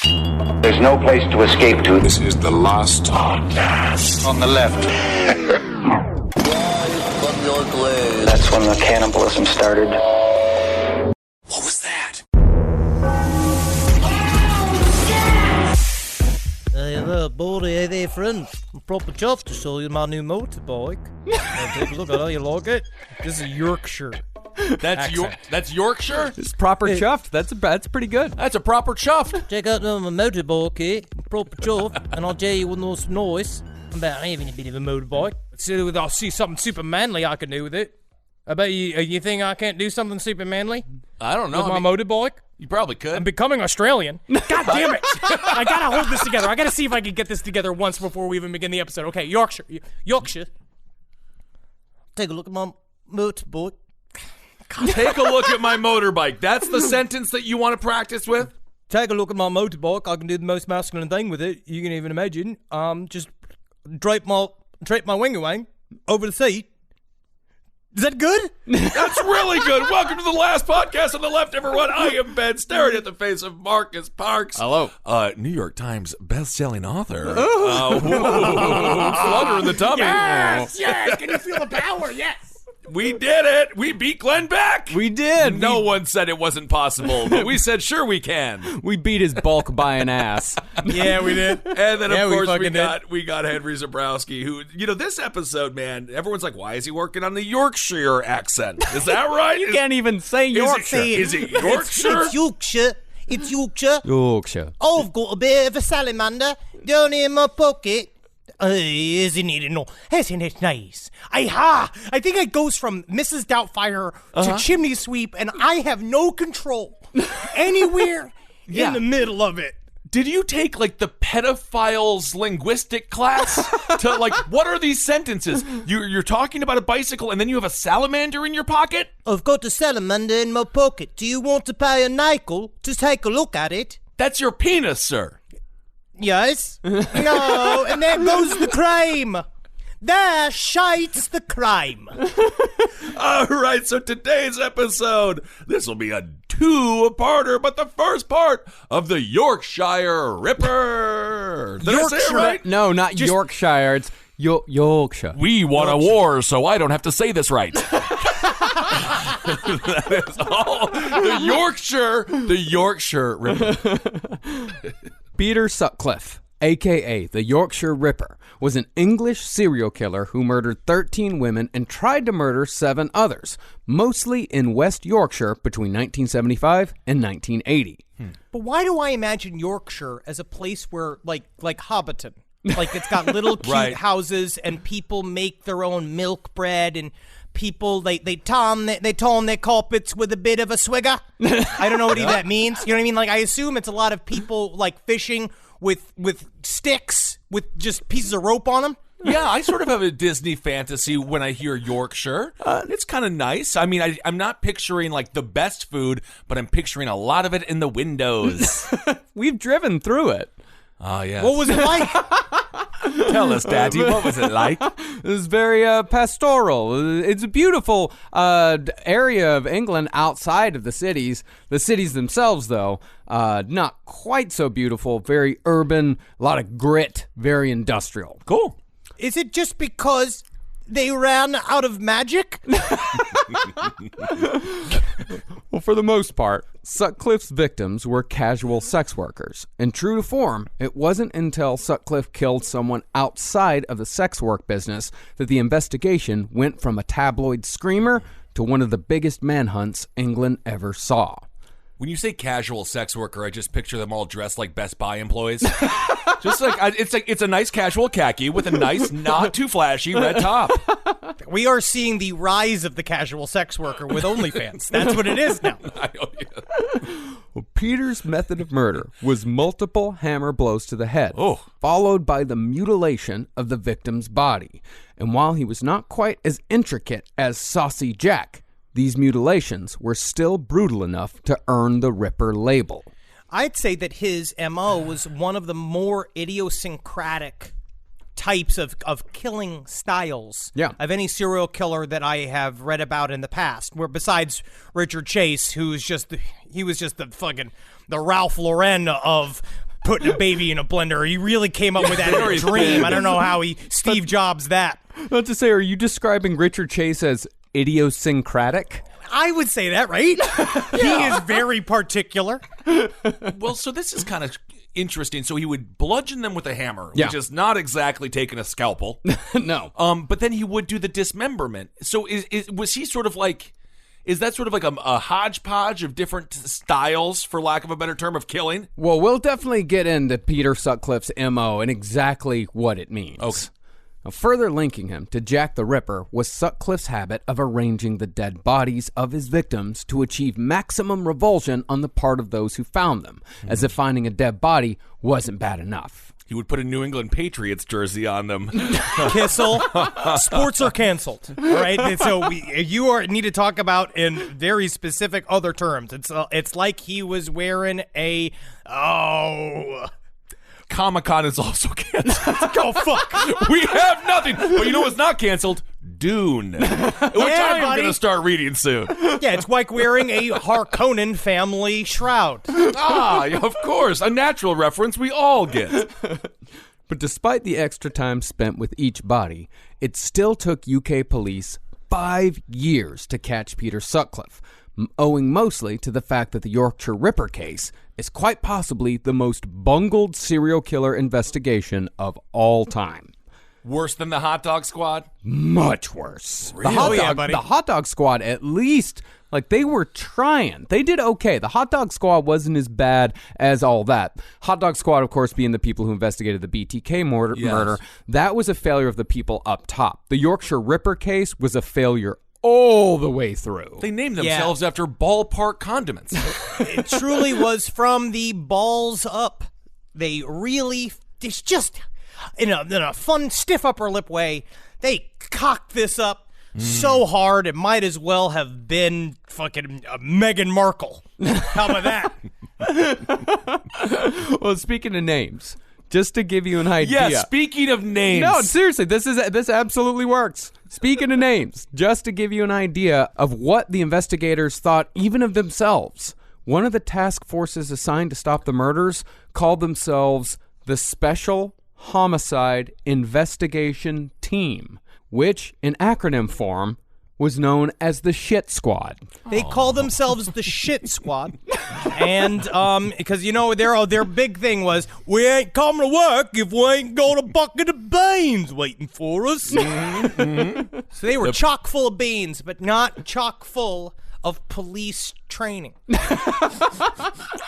There's no place to escape to. This is the last podcast. On the left. From your glade. That's when the cannibalism started. What was that? Hello, buddy. Hey there, friend. I'm proper chuffed to show you my new motorbike. Take a look at how you like it. This is Yorkshire. That's Yorkshire? It's proper chuffed. That's pretty good. That's a proper chuffed. Check out my motorbike here. Proper chuffed. And I'll tell you what knows some noise about having a bit of a motorbike. I'll see something super manly I can do with it. I bet you think I can't do something super manly? I don't know. With my motorbike? You probably could. I'm becoming Australian. God damn it! I gotta hold this together. I gotta see if I can get this together once before we even begin the episode. Okay, Yorkshire. Take a look at my motorbike. Take a look at my motorbike. That's the sentence that you want to practice with? Take a look at my motorbike. I can do the most masculine thing with it you can even imagine. Just drape my wing away over the seat. Is that good? That's really good. Welcome to the last podcast on the left, everyone. I am Ben, staring at the face of Marcus Parks. Hello. New York Times best-selling author. Flutter in the tummy. Yes! Can you feel the power? Yes! We did it. We beat Glenn Beck. We did. No one said it wasn't possible, but we said, sure, we can. We beat his bulk by an ass. Yeah, we did. And then, of course, we got Henry Zabrowski, who, this episode, man, everyone's like, why is he working on the Yorkshire accent? Is that right? You can't even say Yorkshire. Is it Yorkshire? It's Yorkshire. It's Yorkshire. Yorkshire. I've got a bit of a salamander down in my pocket. Isn't it nice? I think it goes from Mrs. Doubtfire to Chimney Sweep, and I have no control anywhere in the middle of it. Did you take, the pedophile's linguistic class? To, what are these sentences? You're talking about a bicycle, and then you have a salamander in your pocket? I've got a salamander in my pocket. Do you want to pay a nickel to take a look at it? That's your penis, sir. Yes. No, and there goes the crime. There shites the crime. All right, so today's episode, this will be a two-parter, but the first part of the Yorkshire Ripper. Did I say it right? No, not Yorkshire. It's Yorkshire. We won a war, so I don't have to say this right. That is all. The Yorkshire Ripper. Peter Sutcliffe, a.k.a. the Yorkshire Ripper, was an English serial killer who murdered 13 women and tried to murder 7 others, mostly in West Yorkshire between 1975 and 1980. But why do I imagine Yorkshire as a place where, like Hobbiton? It's got little cute houses and people make their own milk bread and people, they ton their carpets with a bit of a swigger. I don't know what that means. You know what I mean? I assume it's a lot of people, fishing with sticks with just pieces of rope on them. Yeah, I sort of have a Disney fantasy when I hear Yorkshire. It's kind of nice. I mean, I'm not picturing, the best food, but I'm picturing a lot of it in the windows. We've driven through it. Oh, yeah. What was it like? Tell us, Daddy, what was it like? It was very pastoral. It's a beautiful area of England outside of the cities. The cities themselves, though, not quite so beautiful. Very urban, a lot of grit, very industrial. Cool. Is it just because they ran out of magic? Well, for the most part, Sutcliffe's victims were casual sex workers. And true to form, it wasn't until Sutcliffe killed someone outside of the sex work business that the investigation went from a tabloid screamer to one of the biggest manhunts England ever saw. When you say casual sex worker, I just picture them all dressed like Best Buy employees. Just it's a nice casual khaki with a nice, not too flashy red top. We are seeing the rise of the casual sex worker with OnlyFans. That's what it is now. Well, Peter's method of murder was multiple hammer blows to the head, followed by the mutilation of the victim's body. And while he was not quite as intricate as Saucy Jack, these mutilations were still brutal enough to earn the Ripper label. I'd say that his MO was one of the more idiosyncratic types of killing styles of any serial killer that I have read about in the past. Where besides Richard Chase, he was just the Ralph Lauren of putting a baby in a blender. He really came up with that in a dream. I don't know how he Steve Jobs that. Not to say, are you describing Richard Chase as idiosyncratic? I would say that, right? He is very particular. Well, so this is kind of interesting. So he would bludgeon them with a hammer, Yeah. which is not exactly taking a scalpel. No. But then he would do the dismemberment. So was he sort of like... Is that sort of like a hodgepodge of different styles, for lack of a better term, of killing? Well, we'll definitely get into Peter Sutcliffe's MO and exactly what it means. Okay. Now, further linking him to Jack the Ripper was Sutcliffe's habit of arranging the dead bodies of his victims to achieve maximum revulsion on the part of those who found them, as if finding a dead body wasn't bad enough. He would put a New England Patriots jersey on them. Kissel, sports are canceled. All right, and so you need to talk about in very specific other terms. It's like he was wearing a Comic-Con is also canceled. Go fuck. We have nothing. But you know what's not canceled? Dune. Which I'm buddy. going to start reading soon. Yeah, it's like wearing a Harkonnen family shroud. Of course, a natural reference we all get. But despite the extra time spent with each body, it still took UK police 5 years to catch Peter Sutcliffe, owing mostly to the fact that the Yorkshire Ripper case is quite possibly the most bungled serial killer investigation of all time. Worse than the Hot Dog Squad? Much worse. Really? The Hot Dog Squad, at least, like, they were trying. They did okay. The Hot Dog Squad wasn't as bad as all that. Hot Dog Squad, of course, being the people who investigated the BTK murder. That was a failure of the people up top. The Yorkshire Ripper case was a failure all the way through. They named themselves after ballpark condiments. It truly was from the balls up. They really, it's just in a fun, stiff upper lip way, they cocked this up so hard it might as well have been fucking Meghan Markle. How about that? Well, speaking of names, just to give you an idea. Yeah, speaking of names. No, seriously, this absolutely works. Speaking of names, just to give you an idea of what the investigators thought even of themselves, one of the task forces assigned to stop the murders called themselves the Special Homicide Investigation Team, which, in acronym form, was known as the Shit Squad. They call themselves the Shit Squad, and because their big thing was, we ain't coming to work if we ain't got a bucket of beans waiting for us. Mm-hmm. So they were chock full of beans, but not chock full of police training.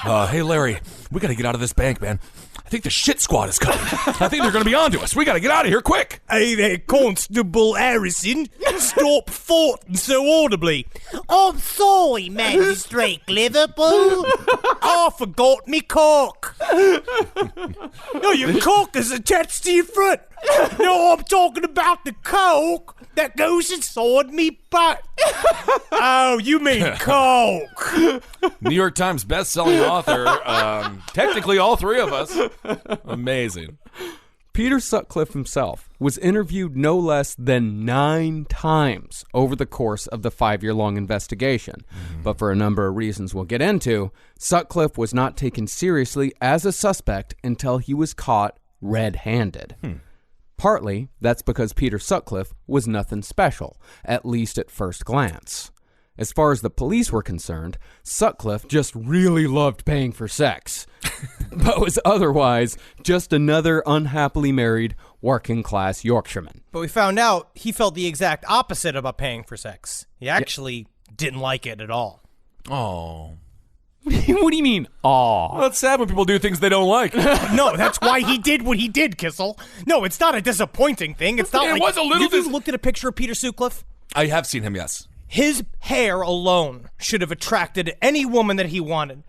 Hey, Larry, we got to get out of this bank, man. I think the Shit Squad is coming. I think they're going to be onto us. We got to get out of here quick. Hey there, Constable Harrison. Stop farting so audibly. I'm sorry, Magistrate Liverpool. I forgot me cock. No, your cock is attached to your foot. No, I'm talking about the coke that goes inside me butt. Oh, you mean coke. New York Times best-selling author. Technically, all three of us. Amazing. Peter Sutcliffe himself was interviewed no less than 9 times over the course of the 5-year-long investigation. But for a number of reasons we'll get into, Sutcliffe was not taken seriously as a suspect until he was caught red-handed. Partly, that's because Peter Sutcliffe was nothing special, at least at first glance. As far as the police were concerned, Sutcliffe just really loved paying for sex, but was otherwise just another unhappily married working-class Yorkshireman. But we found out he felt the exact opposite about paying for sex. He actually didn't like it at all. Oh. What do you mean, aw? Well, it's sad when people do things they don't like. No, that's why he did what he did, Kissel. No, it's not a disappointing thing. It's not It like... was a little Have you looked at a picture of Peter Sutcliffe? I have seen him, yes. His hair alone should have attracted any woman that he wanted.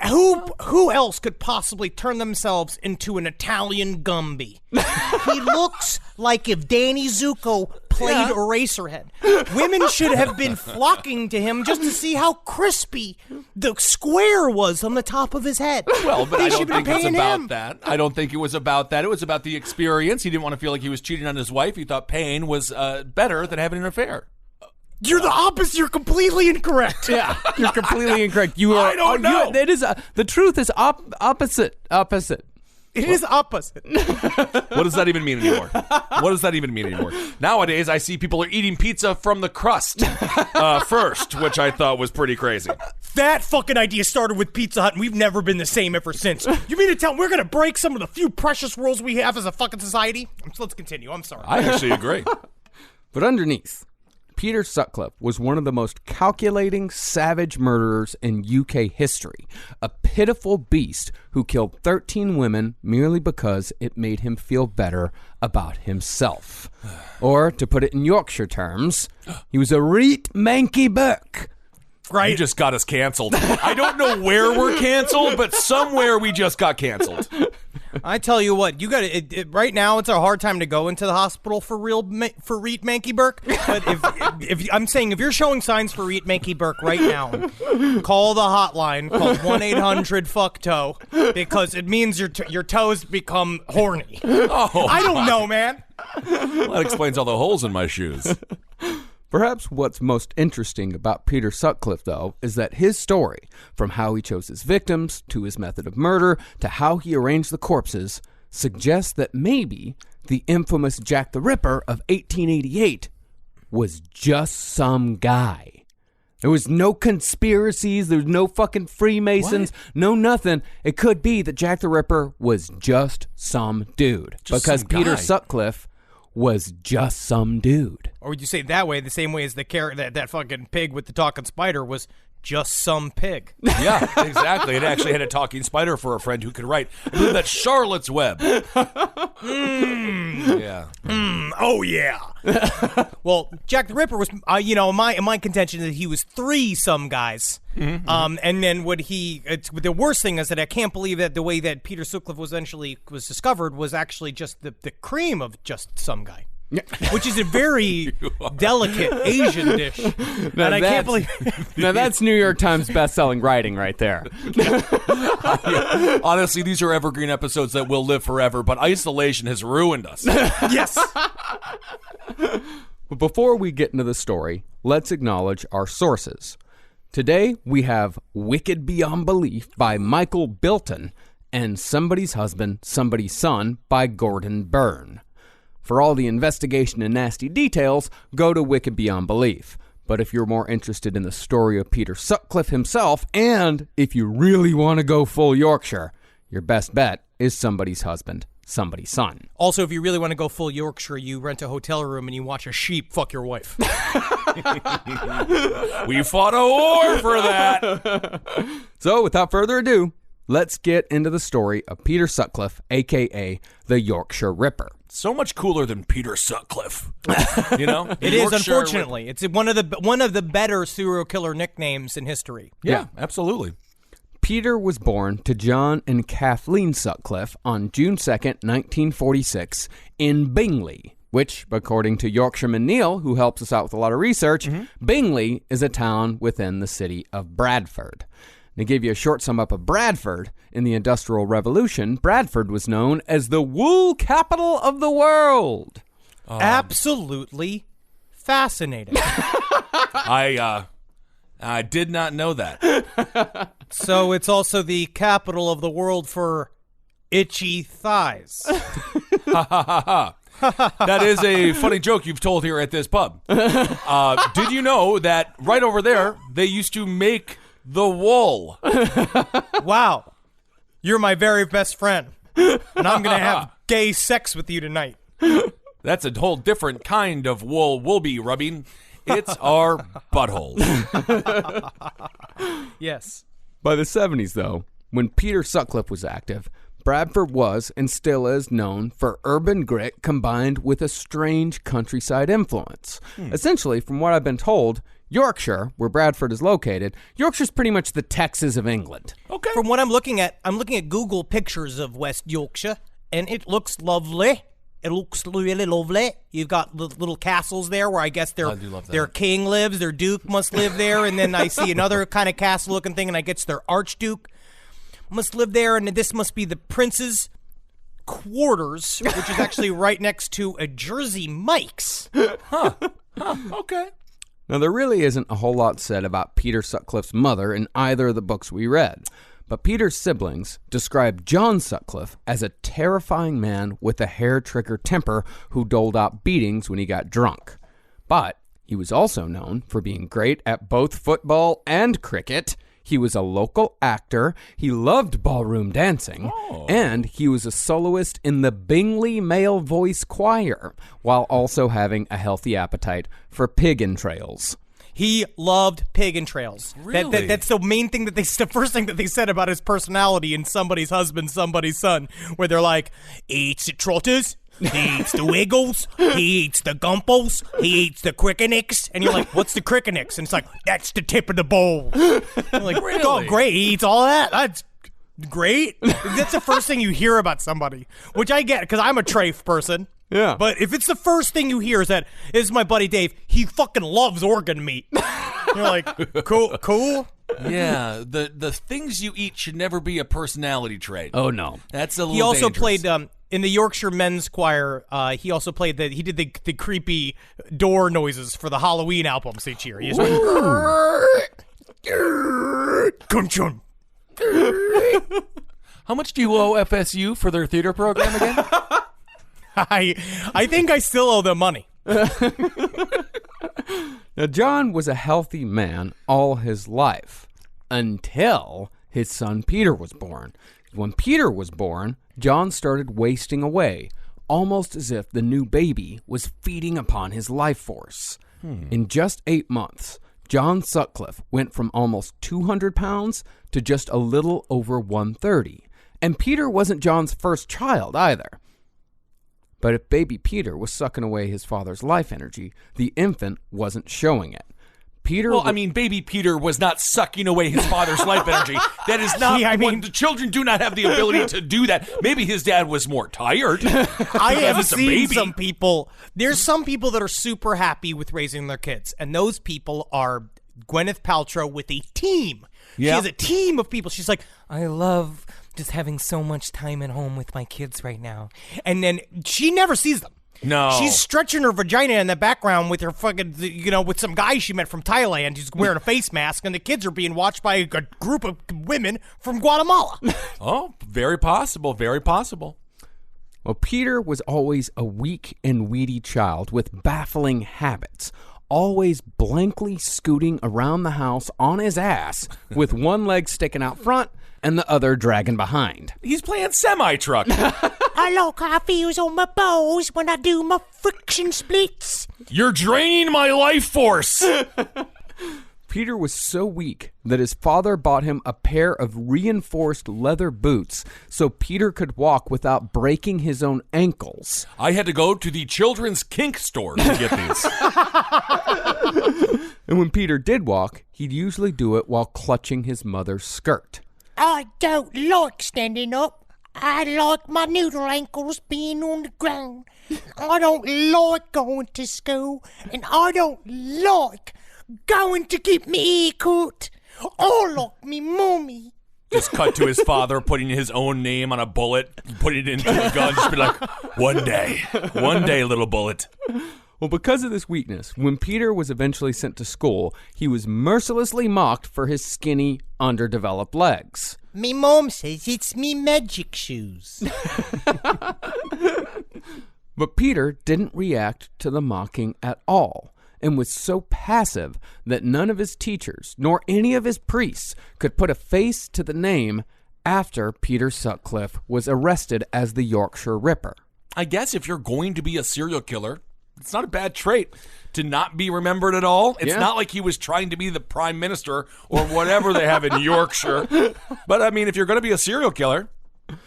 Who else could possibly turn themselves into an Italian Gumby? He looks like if Danny Zuko played Eraserhead. Women should have been flocking to him just to see how crispy the square was on the top of his head. Well, but They I don't should be think it's paying about him. that. I don't think it was about that. It was about the experience. He didn't want to feel like he was cheating on his wife. He thought pain was better than having an affair. You're the opposite. You're completely incorrect. Yeah, you're completely incorrect. You are. I don't know. The truth is opposite. It is opposite. What does that even mean anymore? Nowadays, I see people are eating pizza from the crust first, which I thought was pretty crazy. That fucking idea started with Pizza Hut, and we've never been the same ever since. You mean to tell me we're going to break some of the few precious rules we have as a fucking society? So let's continue. I'm sorry. I actually agree. But underneath, Peter Sutcliffe was one of the most calculating, savage murderers in UK history. A pitiful beast who killed 13 women merely because it made him feel better about himself. Or, to put it in Yorkshire terms, he was a reet manky buck. Right. You just got us canceled. I don't know where we're canceled, but somewhere we just got canceled. I tell you what, you got to right now. It's a hard time to go into the hospital for Reet Manky Burke. But if I'm saying if you're showing signs for Reet Manky Burke right now, call the hotline called 1-800-FUCK-TOE because it means your toes become horny. Oh, I don't know, man. Well, that explains all the holes in my shoes. Perhaps what's most interesting about Peter Sutcliffe, though, is that his story, from how he chose his victims, to his method of murder, to how he arranged the corpses, suggests that maybe the infamous Jack the Ripper of 1888 was just some guy. There was no conspiracies, there was no fucking Freemasons, no nothing. It could be that Jack the Ripper was just some dude. Just because some Peter guy. Sutcliffe was just some dude. Or would you say it that way, the same way as the that fucking pig with the talking spider was just some pig? Yeah, exactly. It actually had a talking spider for a friend who could write. I believe that's Charlotte's Web. Yeah. Oh yeah. Well, Jack the Ripper was, my contention is that he was three some guys. And then the worst thing is that I can't believe that the way that Peter Sutcliffe was discovered was actually just the cream of just some guy. Which is a very delicate Asian dish. And I can't believe... Now that's New York Times best-selling writing right there. Yeah. Honestly, these are evergreen episodes that will live forever, but isolation has ruined us. Yes. But before we get into the story, let's acknowledge our sources. Today, we have Wicked Beyond Belief by Michael Bilton and Somebody's Husband, Somebody's Son by Gordon Byrne. For all the investigation and nasty details, go to Wicked Beyond Belief. But if you're more interested in the story of Peter Sutcliffe himself, and if you really want to go full Yorkshire, your best bet is Somebody's Husband, Somebody's Son. Also, if you really want to go full Yorkshire, you rent a hotel room and you watch a sheep fuck your wife. We fought a war for that. So, without further ado, let's get into the story of Peter Sutcliffe, a.k.a. the Yorkshire Ripper. So much cooler than Peter Sutcliffe. You know? It is, unfortunately. It's one of the better serial killer nicknames in history. Yeah, absolutely. Peter was born to John and Kathleen Sutcliffe on June 2nd, 1946, in Bingley, which, according to Yorkshireman Neil, who helps us out with a lot of research, Bingley is a town within the city of Bradford. To give you a short sum up of Bradford, in the Industrial Revolution, Bradford was known as the wool capital of the world. Absolutely fascinating. I did not know that. So it's also the capital of the world for itchy thighs. That is a funny joke you've told here at this pub. Did you know that right over there, they used to make the wool? Wow. You're my very best friend. And I'm going to have gay sex with you tonight. That's a whole different kind of wool we'll be rubbing. It's our buttholes. Yes. By the 70s, though, when Peter Sutcliffe was active, Bradford was and still is known for urban grit combined with a strange countryside influence. Essentially, from what I've been told, Yorkshire, where Bradford is located, Yorkshire's pretty much the Texas of England. Okay. From what I'm looking at Google pictures of West Yorkshire, and it looks lovely. It looks really lovely. You've got the little castles there where I guess their king lives, their duke must live there, and then I see another kind of castle-looking thing, and I guess their archduke must live there, and this must be the prince's quarters, which is actually right next to a Jersey Mike's. Okay. Now, there really isn't a whole lot said about Peter Sutcliffe's mother in either of the books we read. But Peter's siblings described John Sutcliffe as a terrifying man with a hair-trigger temper who doled out beatings when he got drunk. But he was also known for being great at both football and cricket. He was a local actor, he loved ballroom dancing, and he was a soloist in the Bingley Male Voice Choir, while also having a healthy appetite for pig entrails. He loved pig entrails. Really? That's the main thing the first thing that they said about his personality in Somebody's Husband, Somebody's Son, where they're like, he eats the trotters, he eats the wiggles, he eats the gumpos, he eats the crickenicks, and you're like, what's the crickenicks? And it's like, that's the tip of the bowl. You're like, Really? oh, great, he eats all that. That's great. That's the first thing you hear about somebody, which I get because I'm a trafe person. Yeah. But if it's the first thing you hear is that, this is my buddy Dave, he fucking loves organ meat. You're like, cool. Yeah, the things you eat should never be a personality trait. Oh, no. That's a little He also dangerous. played in the Yorkshire Men's Choir. He also played he did the creepy door noises for the Halloween albums each year. He just went, Gunchun. How much do you owe FSU for their theater program again? I think I still owe them money. Now, John was a healthy man all his life until his son Peter was born. When Peter was born, John started wasting away, almost as if the new baby was feeding upon his life force. In just 8 months, John Sutcliffe went from almost 200 pounds to just a little over 130. And Peter wasn't John's first child either. But if baby Peter was sucking away his father's life energy, the infant wasn't showing it. Baby Peter was not sucking away his father's life energy. That is not the children do not have the ability to do that. Maybe his dad was more tired. I have seen some people. There's some people that are super happy with raising their kids, and those people are Gwyneth Paltrow with a team. She has a team of people. She's like, I love just having so much time at home with my kids right now. And then she never sees them. No. She's stretching her vagina in the background with her fucking, with some guy she met from Thailand. He's wearing a face mask, and the kids are being watched by a group of women from Guatemala. Oh, very possible, very possible. Well, Peter was always a weak and weedy child with baffling habits, always blankly scooting around the house on his ass with one leg sticking out front and the other dragging behind. He's playing semi-truck. I like how it feels on my balls when I do my friction splits. You're draining my life force. Peter was so weak that his father bought him a pair of reinforced leather boots so Peter could walk without breaking his own ankles. I had to go to the children's kink store to get these. And when Peter did walk, he'd usually do it while clutching his mother's skirt. I don't like standing up. I like my noodle ankles being on the ground. I don't like going to school, and I don't like going to get me ear cut. I like me mommy. Just cut to his father putting his own name on a bullet, putting it into a gun, just be like, one day, little bullet. Well, because of this weakness, when Peter was eventually sent to school, he was mercilessly mocked for his skinny, underdeveloped legs. Me mom says it's me magic shoes. But Peter didn't react to the mocking at all, and was so passive that none of his teachers, nor any of his priests, could put a face to the name after Peter Sutcliffe was arrested as the Yorkshire Ripper. I guess if you're going to be a serial killer, it's not a bad trait to not be remembered at all. It's not like he was trying to be the prime minister or whatever they have in Yorkshire. But, I mean, if you're going to be a serial killer,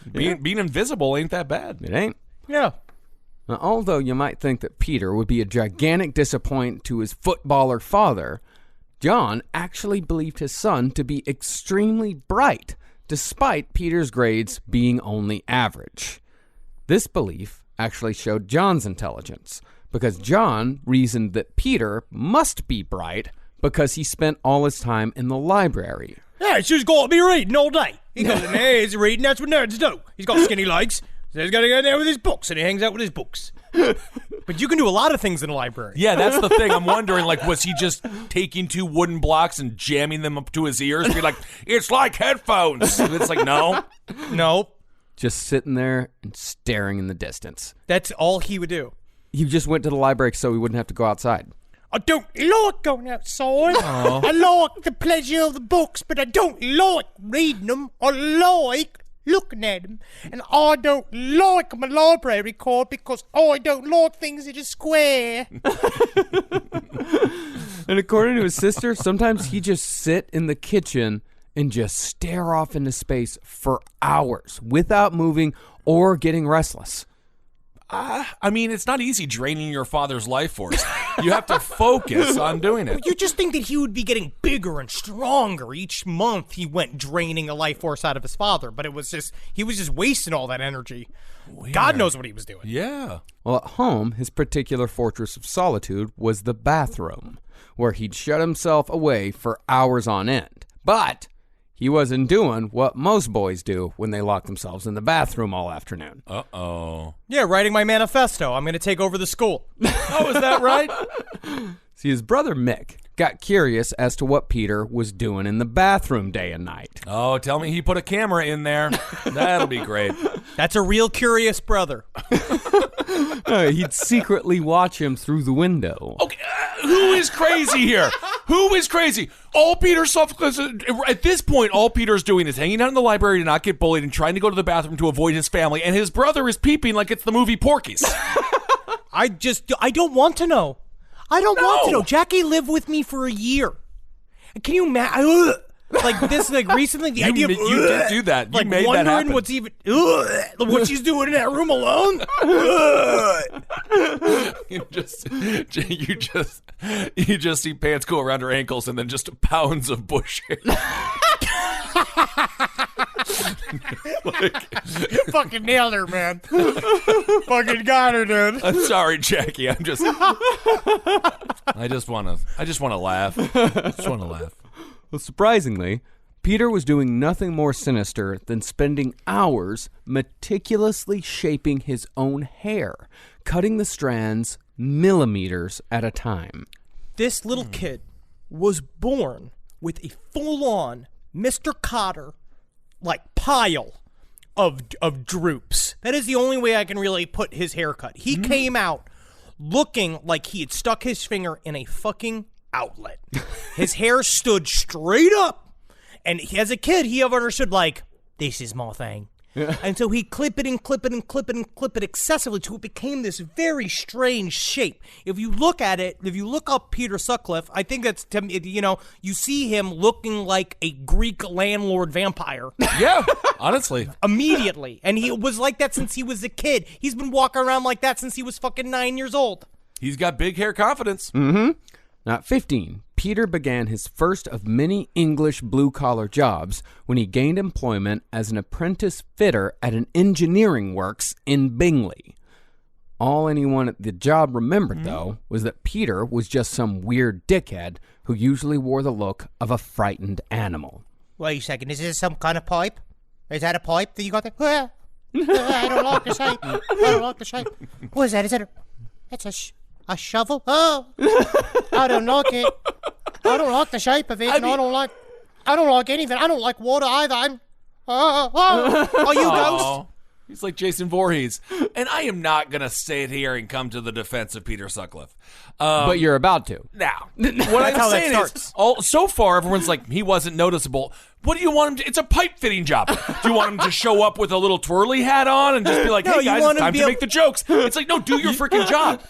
being invisible ain't that bad. It ain't. Yeah. Now, although you might think that Peter would be a gigantic disappointment to his footballer father, John actually believed his son to be extremely bright, despite Peter's grades being only average. This belief actually showed John's intelligence, because John reasoned that Peter must be bright because he spent all his time in the library. Yeah, he's just got to be reading all day. He goes in there, he's reading, that's what nerds do. He's got skinny legs, so he's got to go in there with his books, and he hangs out with his books. But you can do a lot of things in a library. Yeah, that's the thing. I'm wondering, like, was he just taking 2 wooden blocks and jamming them up to his ears? Be like, it's like headphones. And it's like, no. Nope. Just sitting there and staring in the distance. That's all he would do. He just went to the library so he wouldn't have to go outside. I don't like going outside. I like the pleasure of the books, but I don't like reading them. I like looking at them. And I don't like my library card because I don't like things that are square. And according to his sister, sometimes he just sit in the kitchen and just stare off into space for hours without moving or getting restless. I mean, it's not easy draining your father's life force. You have to focus on doing it. You just think that he would be getting bigger and stronger each month he went draining a life force out of his father, but he was just wasting all that energy. Weird. God knows what he was doing. Yeah. Well, at home, his particular fortress of solitude was the bathroom, where he'd shut himself away for hours on end. But he wasn't doing what most boys do when they lock themselves in the bathroom all afternoon. Uh-oh. Yeah, writing my manifesto. I'm going to take over the school. Oh, is that right? See, his brother Mick got curious as to what Peter was doing in the bathroom day and night. Oh, tell me he put a camera in there. That'll be great. That's a real curious brother. He'd secretly watch him through the window. Okay, who is crazy here? Who is crazy? All Peter's at this point, all Peter's doing is hanging out in the library to not get bullied and trying to go to the bathroom to avoid his family, and his brother is peeping like it's the movie Porky's. I don't want to know. I don't want to know. Jackie lived with me for a year. Can you imagine? Like this, like recently, the idea of you did do that. You like made wondering that happen. what's even what she's doing in that room alone. you just see pants go around her ankles and then just pounds of bush hair. You fucking nailed her, man. Fucking got her, dude. I'm sorry, Jackie. I just want to laugh. Well, surprisingly, Peter was doing nothing more sinister than spending hours meticulously shaping his own hair, cutting the strands millimeters at a time. This little kid was born with a full-on Mr. Cotter like pile of droops. That is the only way I can really put his haircut. He came out looking like he had stuck his finger in a fucking outlet. His hair stood straight up, and as a kid he understood like, this is my thing. And so he clip it and clip it and clip it and clip it excessively till it became this very strange shape. If you look at it, if you look up Peter Sutcliffe, I think that's, you see him looking like a Greek landlord vampire. Yeah, honestly. Immediately. And he was like that since he was a kid. He's been walking around like that since he was fucking 9 years old. He's got big hair confidence. Mm-hmm. At 15, Peter began his first of many English blue-collar jobs when he gained employment as an apprentice fitter at an engineering works in Bingley. All anyone at the job remembered, though, was that Peter was just some weird dickhead who usually wore the look of a frightened animal. Wait a second, is this some kind of pipe? Is that a pipe that you got there? I don't like the shape. I don't like the shape. What is that? Is that that's a shovel? Oh, I don't like it. I don't like the shape of it, and I don't like anything. I don't like water either. Are you Ghost? He's like Jason Voorhees. And I am not going to sit here and come to the defense of Peter Sutcliffe. But you're about to. Now, what I'm saying is, so far, everyone's like, he wasn't noticeable. What do you want him to? It's a pipe fitting job. Do you want him to show up with a little twirly hat on and just be like, hey, guys, it's time to make the jokes? It's like, no, do your freaking job.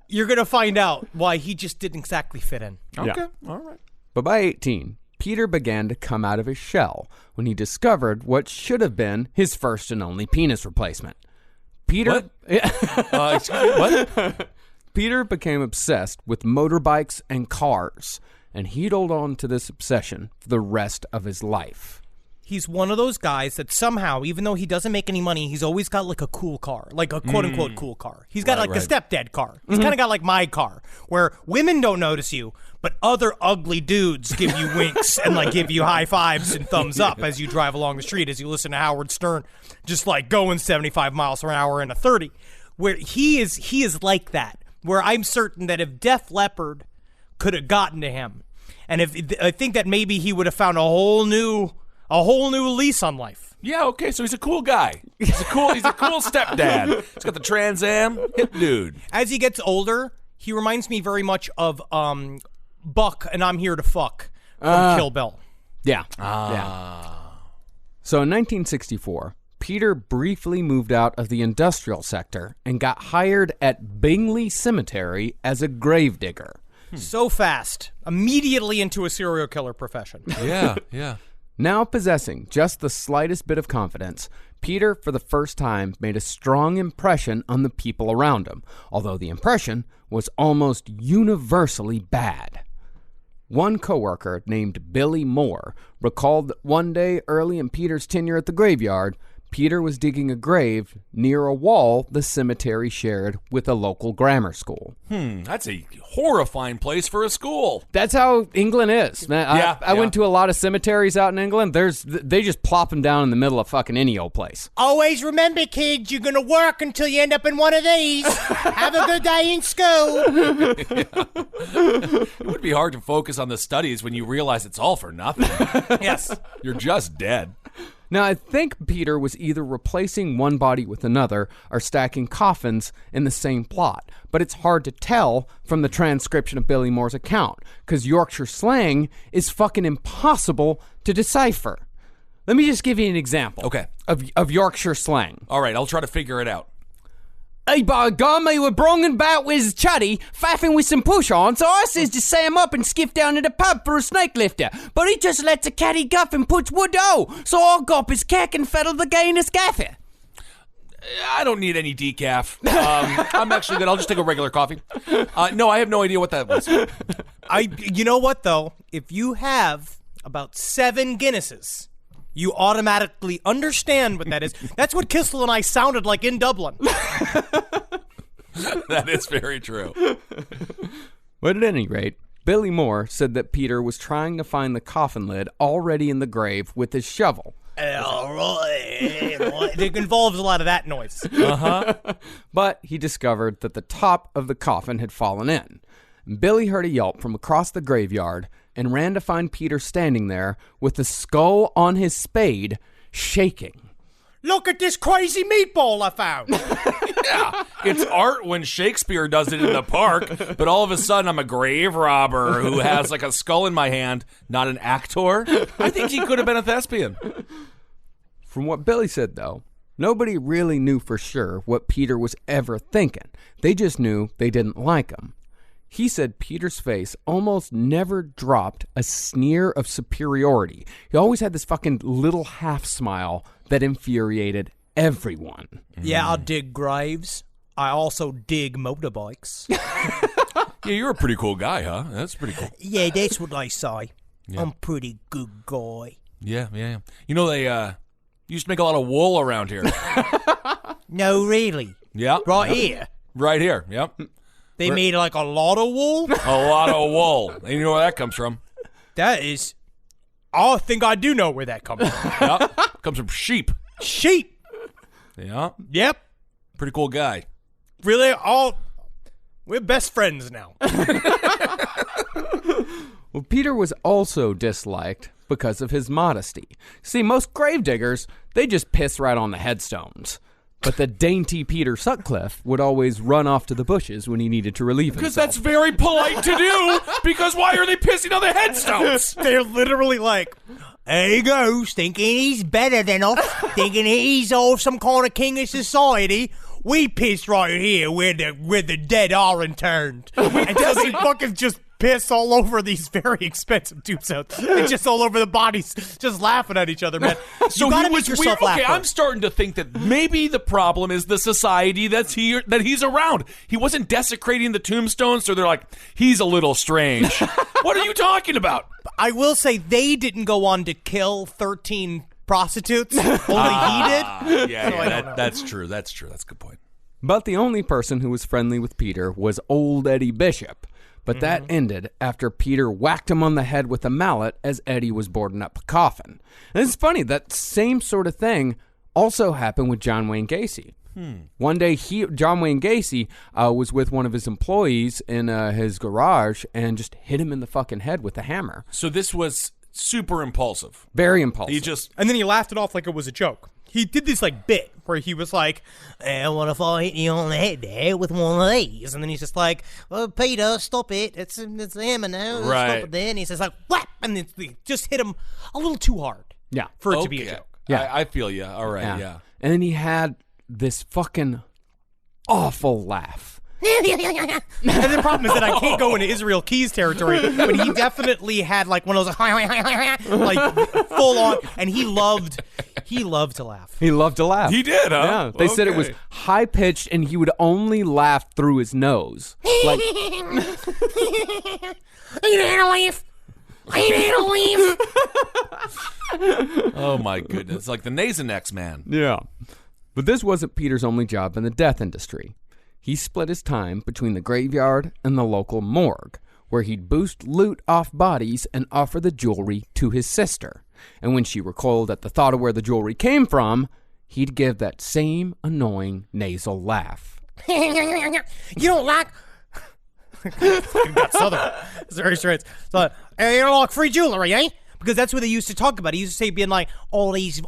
You're going to find out why he just didn't exactly fit in. Okay, Yeah. All right. But by 18, Peter began to come out of his shell when he discovered what should have been his first and only penis replacement. Peter, Excuse me, what? Peter became obsessed with motorbikes and cars, and he'd hold on to this obsession for the rest of his life. He's one of those guys that somehow, even though he doesn't make any money, he's always got like a cool car, like a quote-unquote cool car. He's got a stepdad car. He's kind of got like my car, where women don't notice you, but other ugly dudes give you winks and like give you high fives and thumbs up as you drive along the street, as you listen to Howard Stern, just like going 75 miles per hour in a 30. where he is like that. Where I'm certain that if Def Leppard could have gotten to him, and I think that maybe he would have found a whole new lease on life. Yeah, okay, so he's a cool guy. He's a cool stepdad. He's got the Trans Am, hip dude. As he gets older, he reminds me very much of Buck and I'm Here to Fuck from Kill Bill. Yeah. So in 1964, Peter briefly moved out of the industrial sector and got hired at Bingley Cemetery as a gravedigger. So fast. Immediately into a serial killer profession. Yeah. Now possessing just the slightest bit of confidence, Peter, for the first time, made a strong impression on the people around him, although the impression was almost universally bad. One coworker named Billy Moore recalled that one day early in Peter's tenure at the graveyard, Peter was digging a grave near a wall the cemetery shared with a local grammar school. That's a horrifying place for a school. That's how England is. Man, I went to a lot of cemeteries out in England. They just plop them down in the middle of fucking any old place. Always remember, kids, you're going to work until you end up in one of these. Have a good day in school. It would be hard to focus on the studies when you realize it's all for nothing. Yes. You're just dead. Now, I think Peter was either replacing one body with another or stacking coffins in the same plot, but it's hard to tell from the transcription of Billy Moore's account, because Yorkshire slang is fucking impossible to decipher. Let me just give you an example of Yorkshire slang. All right, I'll try to figure it out. Hey, by God, we were brung about with his chuddy, faffing with some push-on, so I says to Sam up and skiff down to the pub for a snake lifter, but he just lets a catty guff and puts wood out, so I got his cack and fettled the gay in his gaffer. I don't need any decaf. I'm actually good. I'll just take a regular coffee. No, I have no idea what that was. You know what, though? If you have about 7 Guinnesses, you automatically understand what that is. That's what Kissel and I sounded like in Dublin. That is very true. But at any rate, Billy Moore said that Peter was trying to find the coffin lid already in the grave with his shovel. It involves a lot of that noise. But he discovered that the top of the coffin had fallen in. Billy heard a yelp from across the graveyard and ran to find Peter standing there with the skull on his spade, shaking. Look at this crazy meatball I found. Yeah, it's art when Shakespeare does it in the park, but all of a sudden I'm a grave robber who has like a skull in my hand, not an actor. I think he could have been a thespian. From what Billy said, though, nobody really knew for sure what Peter was ever thinking. They just knew they didn't like him. He said Peter's face almost never dropped a sneer of superiority. He always had this fucking little half smile that infuriated everyone. Yeah, I dig graves. I also dig motorbikes. Yeah, you're a pretty cool guy, huh? That's pretty cool. Yeah, that's what I say. Yeah. I'm pretty good guy. Yeah. You know, they used to make a lot of wool around here. No, really? Yeah. Right here. Right here, yep. They made like a lot of wool. A lot of wool. And you know where that comes from? That is... I think I do know where that comes from. Yep. Comes from sheep. Sheep. Yeah. Yep. Pretty cool guy. Really? We're best friends now. Well, Peter was also disliked because of his modesty. See, most gravediggers, they just piss right on the headstones. But the dainty Peter Sutcliffe would always run off to the bushes when he needed to relieve himself. Because that's very polite to do. Because why are they pissing on the headstones? They're literally like, There he goes, thinking he's better than us, thinking he's all some kind of king of society. We piss right here where the dead are interned. and does he fucking just piss all over these very expensive tombstones? And just all over the bodies, just laughing at each other, man. So you gotta he was make yourself weird. laugh Okay, I'm first. starting to think that maybe the problem is the society that he's around. He wasn't desecrating the tombstones, so they're like, he's a little strange. What are you talking about? I will say they didn't go on to kill 13 prostitutes. Only he did. Yeah, that's true. That's a good point. But the only person who was friendly with Peter was old Eddie Bishop. But that ended after Peter whacked him on the head with a mallet as Eddie was boarding up a coffin. And it's funny, that same sort of thing also happened with John Wayne Gacy. One day, John Wayne Gacy was with one of his employees in his garage and just hit him in the fucking head with a hammer. So this was super impulsive. Very impulsive. And then he laughed it off like it was a joke. He did this like bit where he was like, what if I hit you on the head there with one of these? And then he's just like, oh, Peter, stop it. It's the hammer now. Right. Stop it there. And he says like, what? And then he just hit him a little too hard. Yeah. For it to be a joke. Yeah. I feel you. All right, yeah. And then he had this fucking awful laugh. And the problem is that I can't go into Israel Keys territory, but he definitely had like one of those like full on, and he loved to laugh. He loved to laugh. He did, huh? Yeah. They said it was high pitched, and he would only laugh through his nose. Like, Oh my goodness, it's like the Nasonex man. yeah. But this wasn't Peter's only job in the death industry. He split his time between the graveyard and the local morgue, where he'd boost loot off bodies and offer the jewelry to his sister. And when she recoiled at the thought of where the jewelry came from, he'd give that same annoying nasal laugh. You don't like... Got southern. It's very strange. So, you don't like free jewelry, eh? Because that's what they used to talk about. He used to say, being like, all these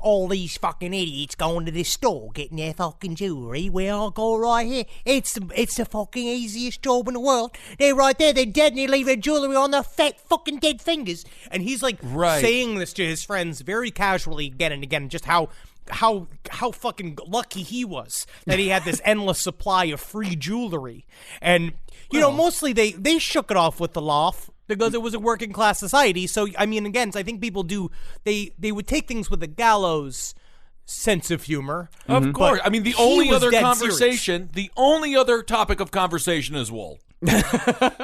fucking idiots going to this store getting their fucking jewelry. Well, I'll go right here. It's the fucking easiest job in the world. They're right there. They're dead, and they leave their jewelry on their fat fucking dead fingers. And he's like saying this to his friends very casually again and again, just how fucking lucky he was that he had this endless supply of free jewelry. And, you know, mostly they shook it off with the laugh, because it was a working class society. So, I mean, again, I think people they would take things with a gallows sense of humor. Of course. I mean, the only other topic of conversation is wool.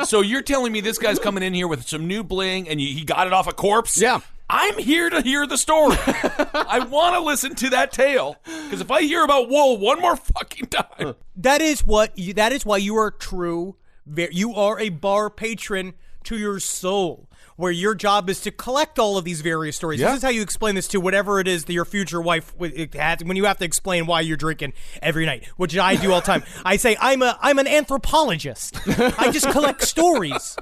So you're telling me this guy's coming in here with some new bling and he got it off a corpse? Yeah. I'm here to hear the story. I want to listen to that tale, because if I hear about wool one more fucking time. That is why you are true. You are a bar patron to your soul, where your job is to collect all of these various stories. Yeah. This is how you explain this to whatever it is that your future wife has, when you have to explain why you're drinking every night, which I do all the time. I say, I'm an anthropologist. I just collect stories.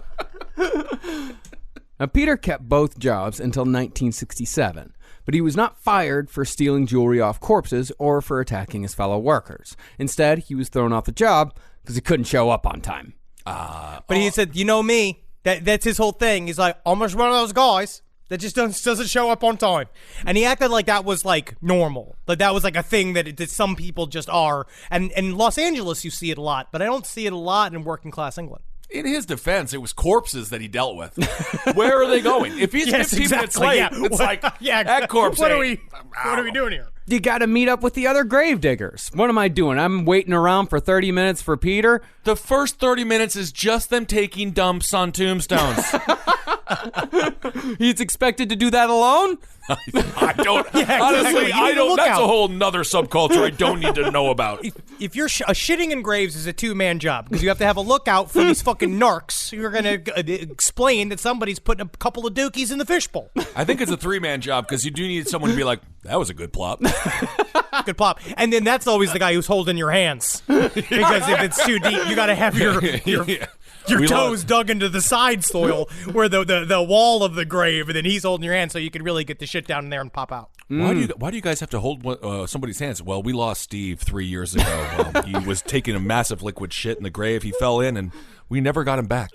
Now, Peter kept both jobs until 1967, but he was not fired for stealing jewelry off corpses or for attacking his fellow workers. Instead, he was thrown off the job because he couldn't show up on time. But he said, you know me, that's his whole thing. He's like, I'm just one of those guys that just doesn't show up on time. And he acted like that was like normal. Like that was like a thing that some people just are. And in Los Angeles, you see it a lot, but I don't see it a lot in working class England. In his defense, it was corpses that he dealt with. Where are they going? If he's 15 minutes late, it's like, that corpse. What are we doing here? You got to meet up with the other gravediggers. What am I doing? I'm waiting around for 30 minutes for Peter? The first 30 minutes is just them taking dumps on tombstones. He's expected to do that alone? I don't. Honestly, I don't. That's a whole nother subculture I don't need to know about. If you're shitting in graves is a two-man job, because you have to have a lookout for these fucking narcs who are going to explain that somebody's putting a couple of dookies in the fishbowl. I think it's a three-man job, because you do need someone to be like, that was a good plop. Good plop. And then that's always the guy who's holding your hands, because if it's too deep, you got to have your toes dug into the side soil where the wall of the grave, and then he's holding your hand so you can really get the shit down in there and pop out. Why do you guys have to hold somebody's hands? Well, we lost Steve 3 years ago. He was taking a massive liquid shit in the grave. He fell in, and we never got him back.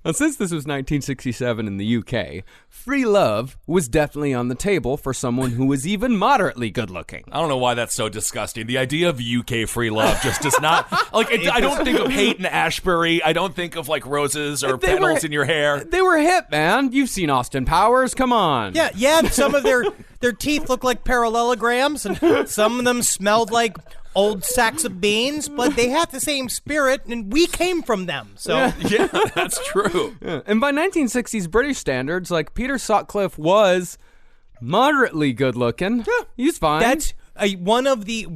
Now, since this was 1967 in the UK, free love was definitely on the table for someone who was even moderately good looking. I don't know why that's so disgusting. The idea of UK free love just does not... I don't think of hate and Ashbury. I don't think of, like, roses or petals in your hair. They were hip, man. You've seen Austin Powers. Come on. Yeah, some of their teeth look like parallelograms, and some of them smelled like old sacks of beans, but they have the same spirit, and we came from them. So yeah, that's true. Yeah. And by 1960s British standards, like, Peter Sutcliffe was moderately good looking. Yeah, he's fine. That's one of the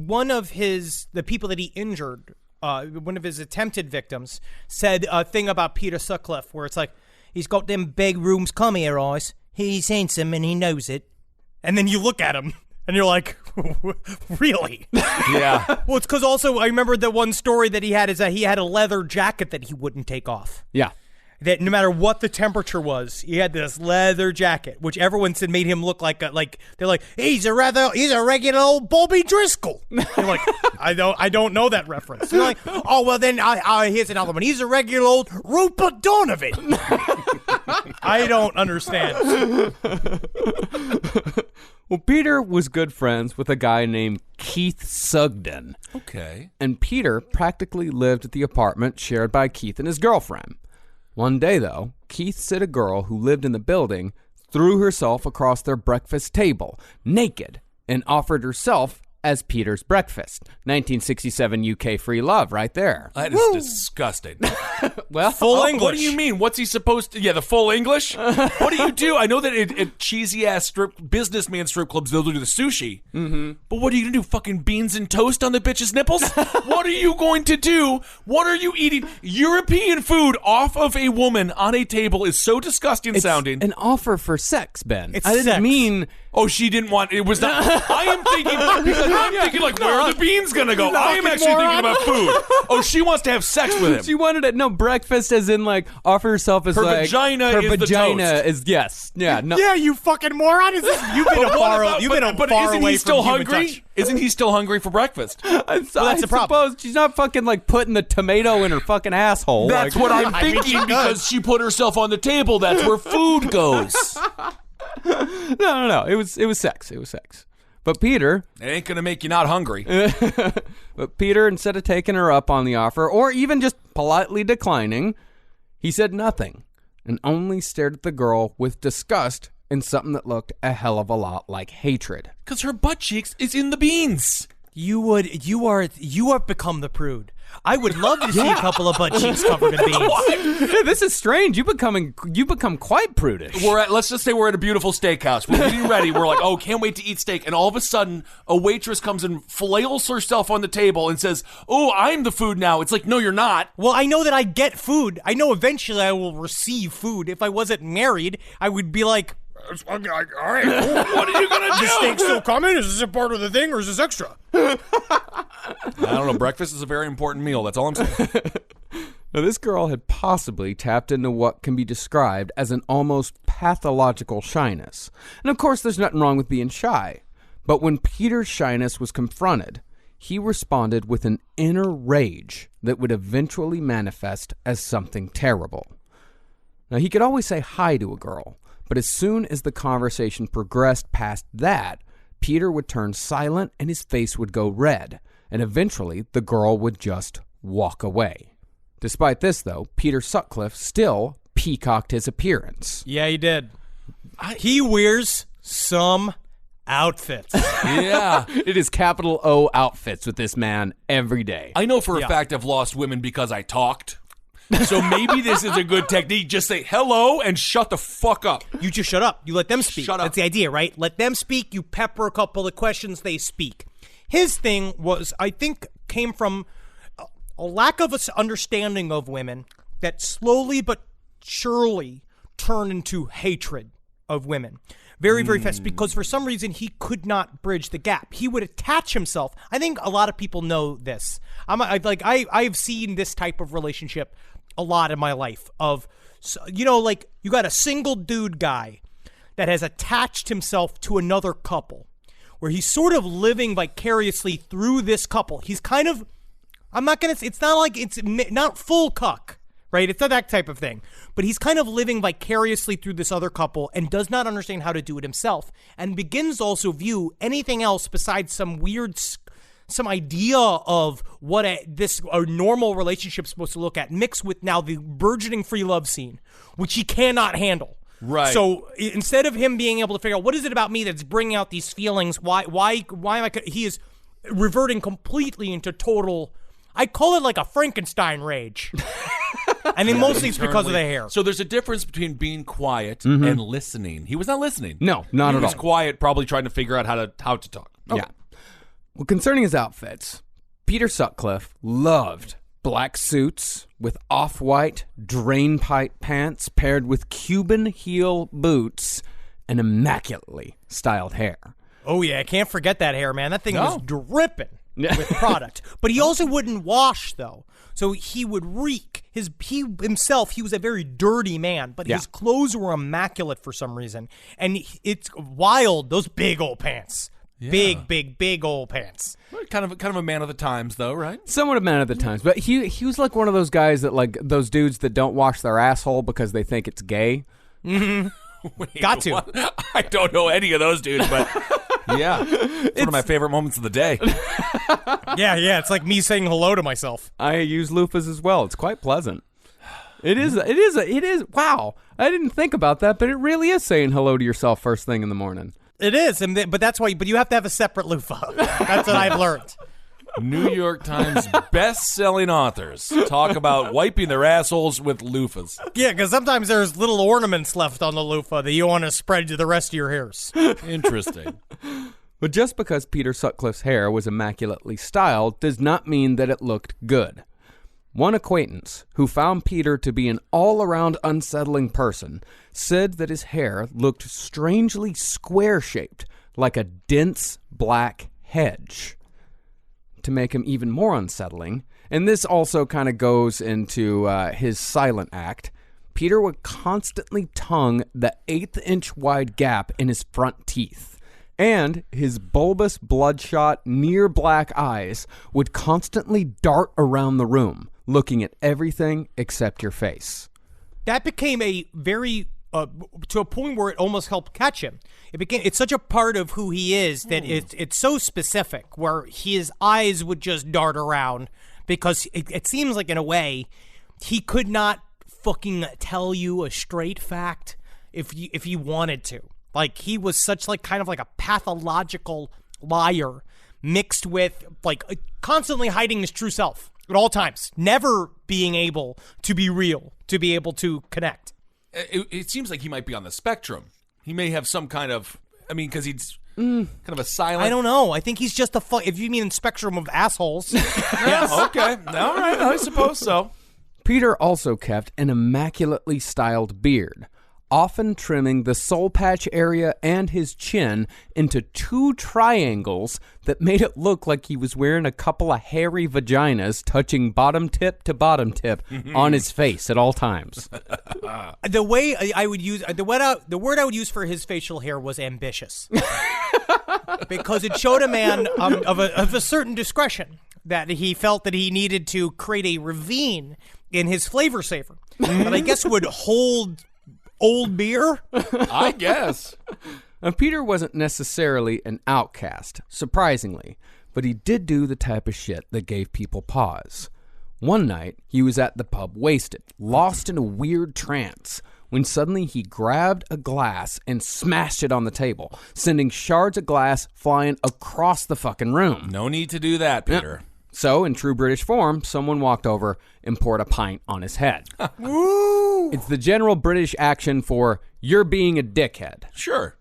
people that he injured. One of his attempted victims said a thing about Peter Sutcliffe where it's like, he's got them big rooms come here eyes. He's handsome and he knows it. And then you look at him And you're like, really? Yeah. Well, it's because also I remember the one story that he had is that he had a leather jacket that he wouldn't take off. Yeah. That no matter what the temperature was, he had this leather jacket, which everyone said made him look like they're like he's a regular old Bobby Driscoll. You're like, I don't know that reference. You're like, oh well, then here's another one. He's a regular old Rupert Donovan. I don't understand. Well, Peter was good friends with a guy named Keith Sugden. Okay. And Peter practically lived at the apartment shared by Keith and his girlfriend. One day, though, Keith said a girl who lived in the building threw herself across their breakfast table, naked, and offered herself as Peter's breakfast. 1967 UK free love right there. That is disgusting. Well, Full English. What do you mean? What's he supposed to... Yeah, the full English? What do you do? I know that at cheesy-ass businessman strip clubs, they'll do the sushi. Mm-hmm. But what are you going to do? Fucking beans and toast on the bitch's nipples? What are you going to do? What are you eating? European food off of a woman on a table is so disgusting sounding. An offer for sex, Ben. It's I didn't sex. mean... Oh, she didn't want... It was not... I am thinking... Because I'm thinking, like, where are the beans going to go? I am actually thinking about food. Oh, she wants to have sex with him. She wanted it. No, breakfast as in, like, offer herself as, Her like... vagina her is the vagina toast. is, yes. Yeah, no. Yeah, you fucking moron. You've been far isn't away he still from human hungry? touch. Isn't he still hungry for breakfast? I that's the problem. suppose she's not fucking, like, putting the tomato in her fucking asshole. That's like, what I'm I mean, thinking she because she put herself on the table. That's where food goes. No. It was sex. It was sex. But Peter... It ain't going to make you not hungry. But Peter, instead of taking her up on the offer, or even just politely declining, he said nothing and only stared at the girl with disgust and something that looked a hell of a lot like hatred. Because her butt cheeks is in the beans. You have become the prude. I would love to see a couple of butt cheeks covered in beans. Yeah, this is strange. You've become quite prudish. Let's just say we're at a beautiful steakhouse. We're getting ready. We're like, oh, can't wait to eat steak. And all of a sudden, a waitress comes and flails herself on the table and says, oh, I'm the food now. It's like, no, you're not. Well, I know that I get food. I know eventually I will receive food. If I wasn't married, I would be like, all right, What are you going to do? the steak's still coming? Is this a part of the thing or is this extra? I don't know. Breakfast is a very important meal. That's all I'm saying. Now, this girl had possibly tapped into what can be described as an almost pathological shyness. And of course, there's nothing wrong with being shy. But when Peter's shyness was confronted, he responded with an inner rage that would eventually manifest as something terrible. Now, he could always say hi to a girl, but as soon as the conversation progressed past that, Peter would turn silent and his face would go red, and eventually the girl would just walk away. Despite this, though, Peter Sutcliffe still peacocked his appearance. Yeah, he did. He wears some outfits. Yeah. It is capital O outfits with this man every day. I know for a fact I've lost women because I talked. So maybe this is a good technique. Just say hello and shut the fuck up. You just shut up. You let them speak. Shut up. That's the idea, right? Let them speak. You pepper a couple of questions. They speak. His thing was, I think, came from a lack of understanding of women that slowly but surely turned into hatred of women. Very, very fast, because for some reason he could not bridge the gap. He would attach himself. I think a lot of people know this. I've seen this type of relationship a lot in my life. You got a single dude guy that has attached himself to another couple, where he's sort of living vicariously through this couple. He's kind of, it's not full cuck. Right? It's not that type of thing. But he's kind of living vicariously through this other couple and does not understand how to do it himself, and begins to also view anything else besides some idea of what a normal relationship is supposed to look at, mixed with now the burgeoning free love scene, which he cannot handle. Right. So instead of him being able to figure out what is it about me that's bringing out these feelings, why am I, he is reverting completely into total, I call it like a Frankenstein rage. I mean, mostly it's because of the hair. So there's a difference between being quiet and listening. He was not listening. No, not at all. He was quiet, probably trying to figure out how to talk. Okay. Yeah. Well, concerning his outfits, Peter Sutcliffe loved black suits with off-white drainpipe pants paired with Cuban heel boots and immaculately styled hair. Oh, yeah, I can't forget that hair, man. That thing was dripping with product. But he also wouldn't wash, though. So he would reek. He was a very dirty man, but his clothes were immaculate for some reason. And it's wild, those big old pants. Yeah. Big old pants. Kind of a man of the times, though, right? Somewhat a man of the times. But he was like one of those guys that, like, those dudes that don't wash their asshole because they think it's gay. Mm-hmm. Wait, got to. What? I don't know any of those dudes, but yeah. It's one of my favorite moments of the day. Yeah. It's like me saying hello to myself. I use loofahs as well. It's quite pleasant. It is. Wow. I didn't think about that, but it really is saying hello to yourself first thing in the morning. It is, but that's why. But you have to have a separate loofah. That's what I've learned. New York Times best-selling authors talk about wiping their assholes with loofahs. Yeah, because sometimes there's little ornaments left on the loofah that you want to spread to the rest of your hairs. Interesting. But just because Peter Sutcliffe's hair was immaculately styled does not mean that it looked good. One acquaintance, who found Peter to be an all-around unsettling person, said that his hair looked strangely square-shaped, like a dense black hedge. To make him even more unsettling, and this also kind of goes into his silent act, Peter would constantly tongue the 1/8-inch wide gap in his front teeth, and his bulbous, bloodshot, near-black eyes would constantly dart around the room, looking at everything except your face. That became a very, to a point where it almost helped catch him. It's such a part of who he is that it's so specific, where his eyes would just dart around, because it seems like, in a way, he could not fucking tell you a straight fact if he wanted to. Like, he was such, like, kind of like a pathological liar mixed with, like, constantly hiding his true self at all times, never being able to be real, to be able to connect. It seems like he might be on the spectrum. He may have some kind of, because he's kind of a silent. I don't know. I think he's just if you mean spectrum of assholes. Yes. Okay. All right. I suppose so. Peter also kept an immaculately styled beard, often trimming the soul patch area and his chin into 2 triangles that made it look like he was wearing a couple of hairy vaginas touching bottom tip to bottom tip on his face at all times. The way I would use the word I would use for his facial hair was ambitious, because it showed a man of a certain discretion, that he felt that he needed to create a ravine in his flavor saver that I guess would hold old beer? I guess. Now, Peter wasn't necessarily an outcast, surprisingly, but he did do the type of shit that gave people pause. One night, he was at the pub wasted, lost in a weird trance, when suddenly he grabbed a glass and smashed it on the table, sending shards of glass flying across the fucking room. No need to do that, Peter. So, in true British form, someone walked over and poured a pint on his head. It's the general British action for, you're being a dickhead. Sure.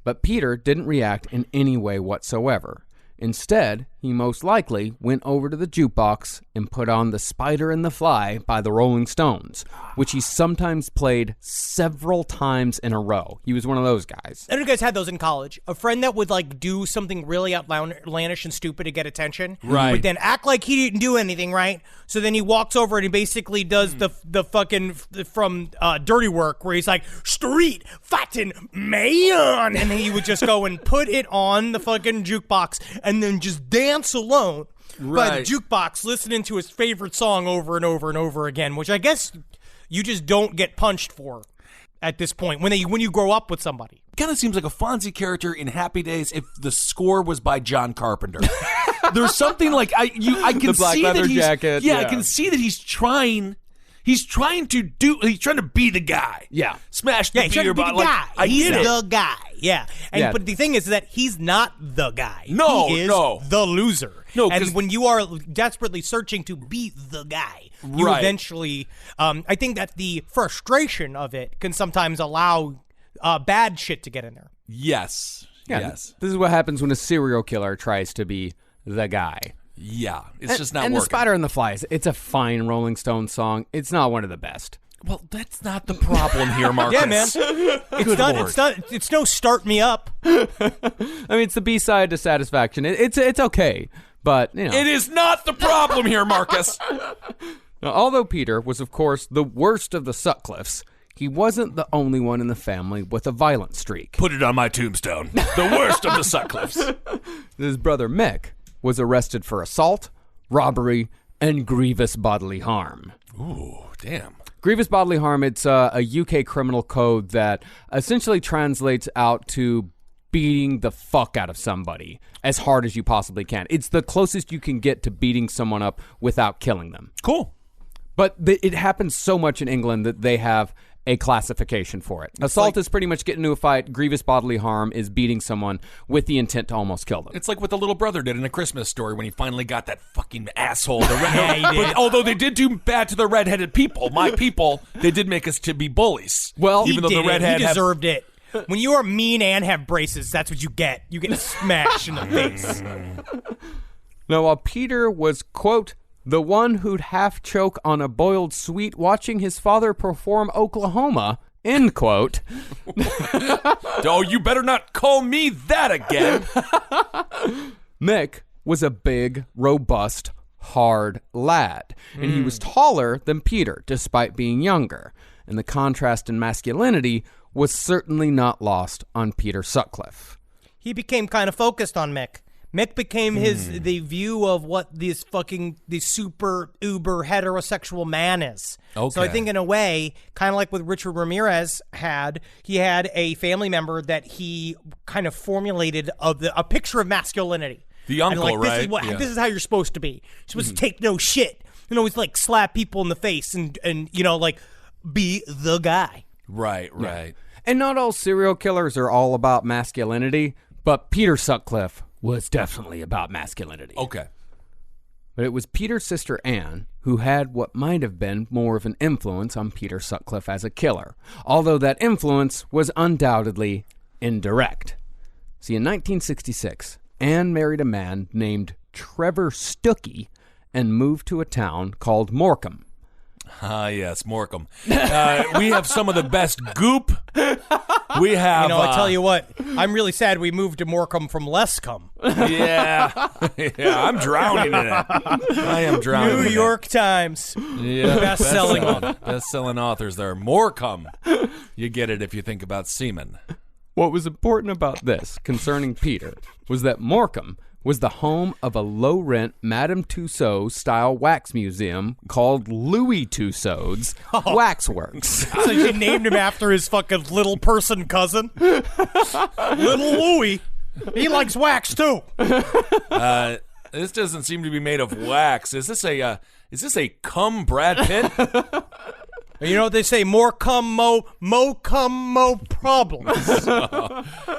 But Peter didn't react in any way whatsoever. Instead, he most likely went over to the jukebox and put on The Spider and the Fly by the Rolling Stones, which he sometimes played several times in a row. He was one of those guys. I know you guys had those in college. A friend that would, like, do something really outlandish and stupid to get attention. Right. But then act like he didn't do anything, right? So then he walks over and he basically does the fucking from Dirty Work, where he's like, street fighting man. And then he would just go and put it on the fucking jukebox and then just dance alone by the jukebox, listening to his favorite song over and over and over again, which I guess you just don't get punched for at this point when you grow up with somebody. Kind of seems like a Fonzie character in Happy Days if the score was by John Carpenter. There's something like I can the black see leather that he's jacket, I can see that he's trying to be the guy. Yeah. Smash the beer bottle. He's the guy. Yeah. But the thing is that he's not the guy. No, he is the loser. No, and when you are desperately searching to be the guy, you eventually, I think that the frustration of it can sometimes allow bad shit to get in there. Yes. Yeah, yes. This is what happens when a serial killer tries to be the guy. Yeah. It's just not and working. The Spider and the Flies, it's a fine Rolling Stones song. It's not one of the best. Well, that's not the problem here, Marcus. Yeah, man. It's no Start Me Up. I mean, it's the B-side to Satisfaction. It's okay, but, you know. It is not the problem here, Marcus. Now, although Peter was, of course, the worst of the Sutcliffes, he wasn't the only one in the family with a violent streak. Put it on my tombstone. The worst of the Sutcliffes. His brother Mick was arrested for assault, robbery, and grievous bodily harm. Ooh, damn. Grievous bodily harm, it's a UK criminal code that essentially translates out to beating the fuck out of somebody as hard as you possibly can. It's the closest you can get to beating someone up without killing them. Cool. But it happens so much in England that they have a classification for it. Assault is pretty much getting into a fight. Grievous bodily harm is beating someone with the intent to almost kill them. It's like what the little brother did in A Christmas Story when he finally got that fucking asshole. But although they did do bad to the redheaded people, my people, they did make us to be bullies. Well, He deserved it. When you are mean and have braces, that's what you get. You get smashed in the face. Now, while Peter was, quote, the one who'd half choke on a boiled sweet watching his father perform Oklahoma, end quote. Oh, you better not call me that again. Mick was a big, robust, hard lad, and he was taller than Peter, despite being younger. And the contrast in masculinity was certainly not lost on Peter Sutcliffe. He became kind of focused on Mick. Mick became the view of what the super uber heterosexual man is. Okay. So I think in a way, kind of like what Richard Ramirez had, he had a family member that he kind of formulated a picture of masculinity. The uncle, and right? This is how you're supposed to be. You're supposed to take no shit. You know, always like slap people in the face and you know, like be the guy. Right. Yeah. And not all serial killers are all about masculinity, but Peter Sutcliffe was definitely about masculinity. Okay. But it was Peter's sister Anne who had what might have been more of an influence on Peter Sutcliffe as a killer, although that influence was undoubtedly indirect. See, in 1966, Anne married a man named Trevor Stuckey and moved to a town called Morecambe. Ah, yes, Morecambe. We have some of the best goop. We have... You know, I tell you what, I'm really sad we moved to Morecambe from Lescombe. Yeah, I'm drowning in it. I am drowning in New it. York Times. Yeah, Best-selling. best-selling authors there. Morecambe. You get it if you think about semen. What was important about this, concerning Peter, was that Morecambe was the home of a low-rent Madame Tussauds-style wax museum called Louis Tussauds Waxworks. So she named him after his fucking little person cousin. Little Louis. He likes wax, too. This doesn't seem to be made of wax. Is this a cum Brad Pitt? You know what they say, more cum, mo cum, mo problems.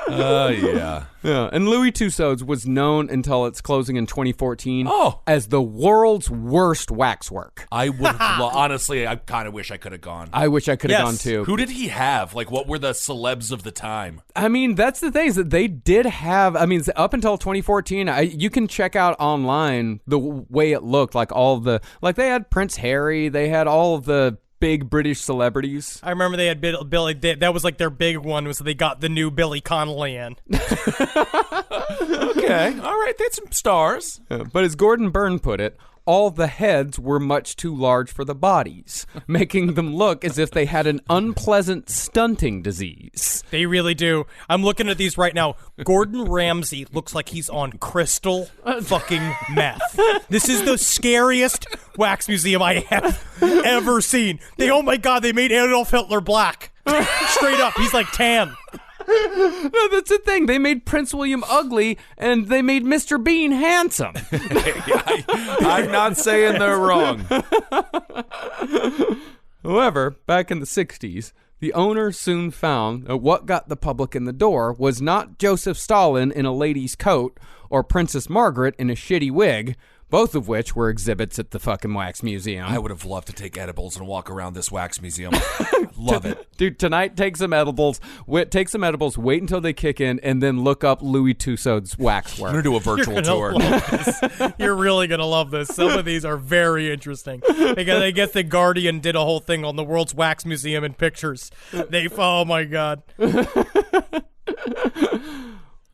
Yeah. Yeah, and Louis Tussauds was known until its closing in 2014 Oh. as the world's worst waxwork. I would, honestly, I kind of wish I could have gone. I wish I could have Yes. gone too. Who did he have? Like, what were the celebs of the time? I mean, that's the thing is that they did have, I mean, up until 2014, you can check out online the way it looked, like all of the, like they had Prince Harry, they had all of the big British celebrities. I remember they had Billy. That was like their big one. Was they got the new Billy Connolly in? Okay, all right, they had some stars. But as Gordon Byrne put it, all the heads were much too large for the bodies, making them look as if they had an unpleasant stunting disease. They really do. I'm looking at these right now. Gordon Ramsay looks like he's on crystal fucking meth. This is the scariest wax museum I have ever seen. Oh my God, they made Adolf Hitler black. Straight up, he's like tan. No, that's the thing. They made Prince William ugly, and they made Mr. Bean handsome. I'm not saying they're wrong. However, back in the 60s, the owner soon found that what got the public in the door was not Joseph Stalin in a lady's coat or Princess Margaret in a shitty wig, both of which were exhibits at the fucking wax museum. I would have loved to take edibles and walk around this wax museum. Love it. Dude, tonight, take some edibles, wait until they kick in, and then look up Louis Tussauds waxwork. I'm going to do a virtual tour. You're really going to love this. Some of these are very interesting. Because I guess The Guardian did a whole thing on the World's Wax Museum and pictures. Oh, my God.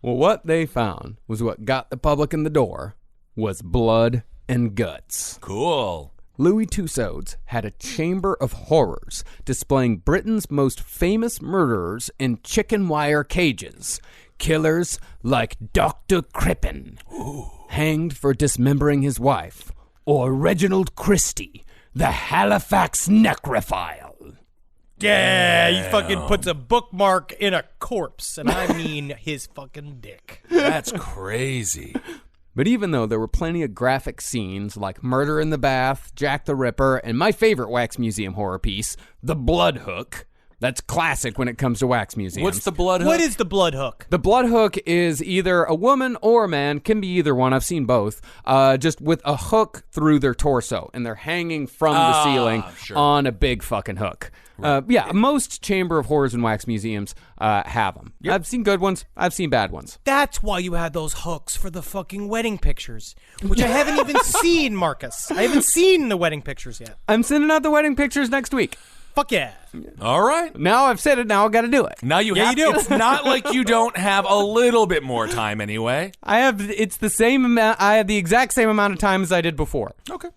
Well, what they found was what got the public in the door was blood and guts. Cool. Louis Tussauds had a chamber of horrors displaying Britain's most famous murderers in chicken wire cages. Killers like Dr. Crippen, hanged for dismembering his wife, or Reginald Christie, the Halifax necrophile. Yeah, he fucking puts a bookmark in a corpse, and I mean his fucking dick. That's crazy. But even though there were plenty of graphic scenes like Murder in the Bath, Jack the Ripper, and my favorite Wax Museum horror piece, The Blood Hook, that's classic when it comes to wax museums. What's the blood hook? What is the blood hook? The blood hook is either a woman or a man, can be either one. I've seen both. Just with a hook through their torso, and they're hanging from the ceiling on a big fucking hook. Right. Yeah, most Chamber of Horrors and wax museums have them. Yep. I've seen good ones. I've seen bad ones. That's why you had those hooks for the fucking wedding pictures, which I haven't even seen, Marcus. I haven't seen the wedding pictures yet. I'm sending out the wedding pictures next week. Fuck yeah. All right. Now I've said it, now I've got to do it. Now you have you do. It's not like you don't have a little bit more time anyway. It's the same amount. I have the exact same amount of time as I did before. Okay.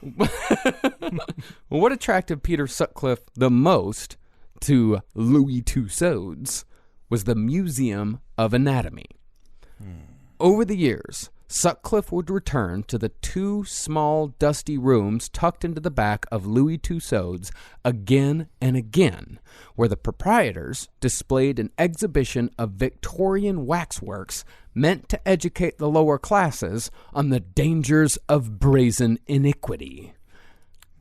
Well, what attracted Peter Sutcliffe the most to Louis Tussauds was the Museum of Anatomy. Over the years, Sutcliffe would return to the two small, dusty rooms tucked into the back of Louis Tussauds again and again, where the proprietors displayed an exhibition of Victorian waxworks meant to educate the lower classes on the dangers of brazen iniquity.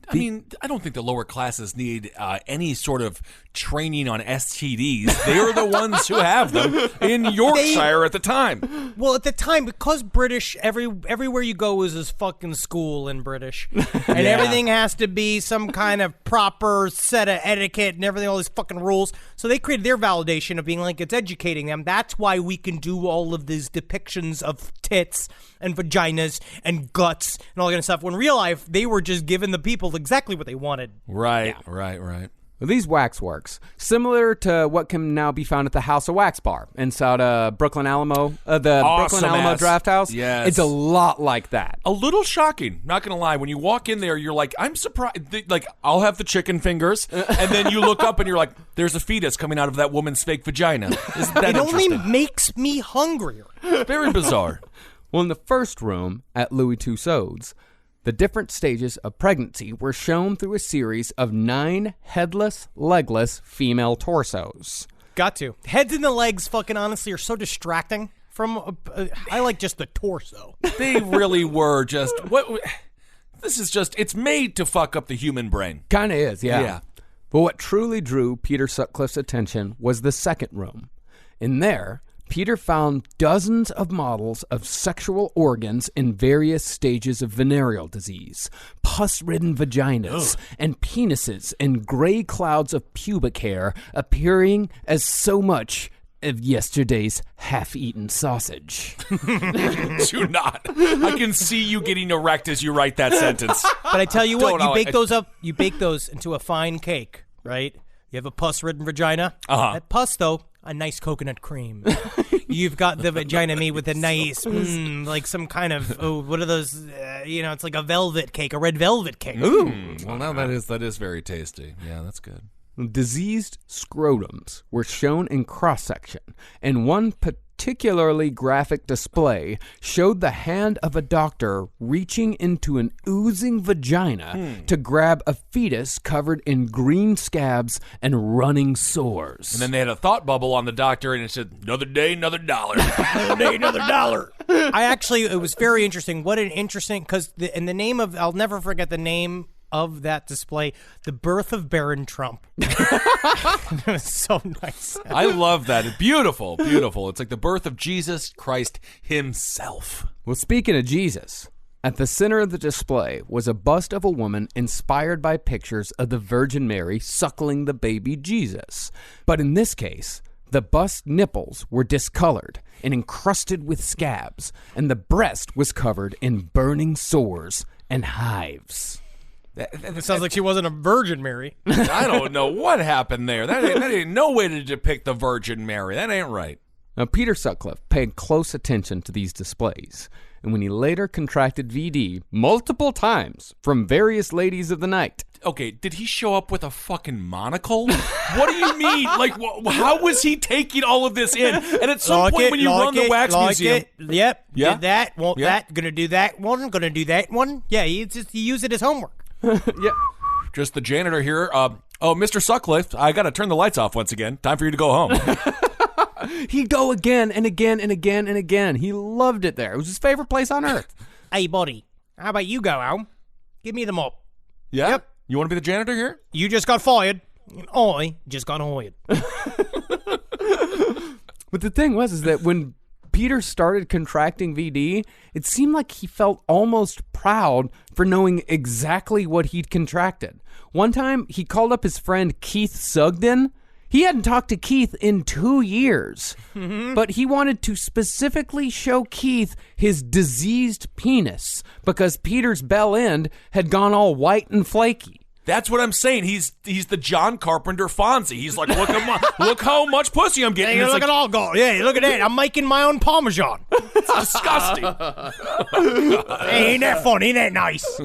I mean, I don't think the lower classes need any sort of training on STDs. They are the ones who have them in Yorkshire at the time. Well, at the time, because British, everywhere you go is fucking school in British. And everything has to be some kind of proper set of etiquette and everything, all these fucking rules. So they created their validation of being like, it's educating them. That's why we can do all of these depictions of tits and vaginas and guts and all that kind of stuff. When in real life, they were just giving the people exactly what they wanted. Right. Well, these waxworks, similar to what can now be found at the House of Wax Bar inside Brooklyn Alamo, Brooklyn Alamo Draft House. Yes. It's a lot like that. A little shocking, not going to lie. When you walk in there, you're like, I'm surprised. Like, I'll have the chicken fingers, and then you look up and you're like, there's a fetus coming out of that woman's fake vagina. Isn't that It only interesting? makes me hungrier. Very bizarre. Well, in the first room at Louis Tussauds, the different stages of pregnancy were shown through a series of 9 headless, legless female torsos. Got to. Heads and the legs, fucking honestly, are so distracting. I like just the torso. They really were just this is just, it's made to fuck up the human brain. Kind of is, yeah. But what truly drew Peter Sutcliffe's attention was the second room. In there, Peter found dozens of models of sexual organs in various stages of venereal disease, pus-ridden vaginas, and penises in gray clouds of pubic hair appearing as so much of yesterday's half-eaten sausage. Do not. I can see you getting erect as you write that sentence. But I tell you what, you bake those into a fine cake, right? You have a pus-ridden vagina. That pus, though, a nice coconut cream. You've got the vagina made with a nice, like some kind of, what are those? It's like a velvet cake, a red velvet cake. Ooh. Well, now that is very tasty. Yeah, that's good. Diseased scrotums were shown in cross-section, and one particularly graphic display showed the hand of a doctor reaching into an oozing vagina to grab a fetus covered in green scabs and running sores. And then they had a thought bubble on the doctor, and it said, another day, another dollar. Another day, another dollar. It was very interesting. What an interesting, because I'll never forget the name of that display, The Birth of Baron Trump. It was so nice. I love that. Beautiful, beautiful. It's like the birth of Jesus Christ himself. Well, speaking of Jesus, at the center of the display was a bust of a woman inspired by pictures of the Virgin Mary suckling the baby Jesus. But in this case, the bust nipples were discolored and encrusted with scabs, and the breast was covered in burning sores and hives. It sounds like she wasn't a Virgin Mary. I don't know what happened there. That ain't no way to depict the Virgin Mary. That ain't right. Now, Peter Sutcliffe paid close attention to these displays, and when he later contracted VD multiple times from various ladies of the night. Okay, did he show up with a fucking monocle? What do you mean? Like, how was he taking all of this in? And at some point when you run the wax museum... Yep, Yeah? did that, want that, gonna do that one, gonna do that one. Yeah, he used it as homework. Yeah. Just the janitor here. Mr. Sutcliffe, I gotta turn the lights off once again. Time for you to go home. He'd go again and again and again and again. He loved it there. It was his favorite place on earth. Hey, buddy, how about you go home? Give me the mop. Yeah? Yep. You want to be the janitor here? You just got fired, and I just got hired. But the thing was that when Peter started contracting VD, it seemed like he felt almost proud for knowing exactly what he'd contracted. One time, he called up his friend Keith Sugden. He hadn't talked to Keith in 2 years, but he wanted to specifically show Keith his diseased penis because Peter's bell end had gone all white and flaky. That's what I'm saying. He's the John Carpenter Fonzie. He's like, look how much pussy I'm getting. Hey, It's look like, at all go. Yeah, look at that. I'm making my own Parmesan. it's disgusting. Hey, ain't that funny? Ain't that nice?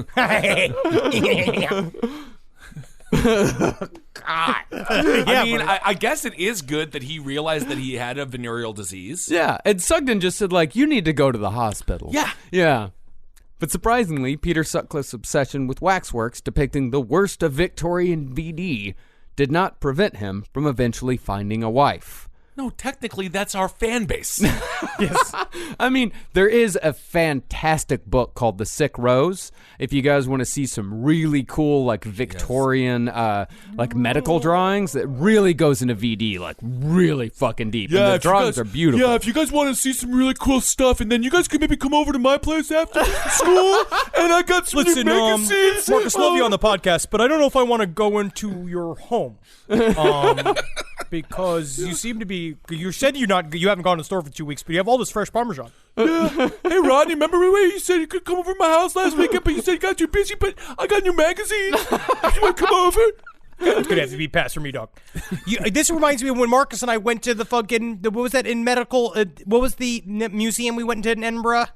God. I mean, I guess it is good that he realized that he had a venereal disease. Yeah, and Sugden just said, like, you need to go to the hospital. Yeah. Yeah. But surprisingly, Peter Sutcliffe's obsession with waxworks depicting the worst of Victorian VD did not prevent him from eventually finding a wife. No, technically, that's our fan base. Yes. I mean, there is a fantastic book called The Sick Rose. If you guys want to see some really cool, like, Victorian, like, medical drawings, that really goes into VD, like, really fucking deep. And the drawings are beautiful. Yeah, if you guys want to see some really cool stuff, and then you guys can maybe come over to my place after school, and I got some new magazines. Marcus, love you on the podcast, but I don't know if I want to go into your home. Because you seem to be, you said you haven't gone to the store for 2 weeks, but you have all this fresh Parmesan. Yeah. Hey, Rodney, remember you said you could come over to my house last weekend, but you said you got too busy, but I got new magazines. You want to come over? It's gonna have to be passed for me, dog. This reminds me of when Marcus and I went to the fucking, what was that in medical, what was the museum we went to in Edinburgh?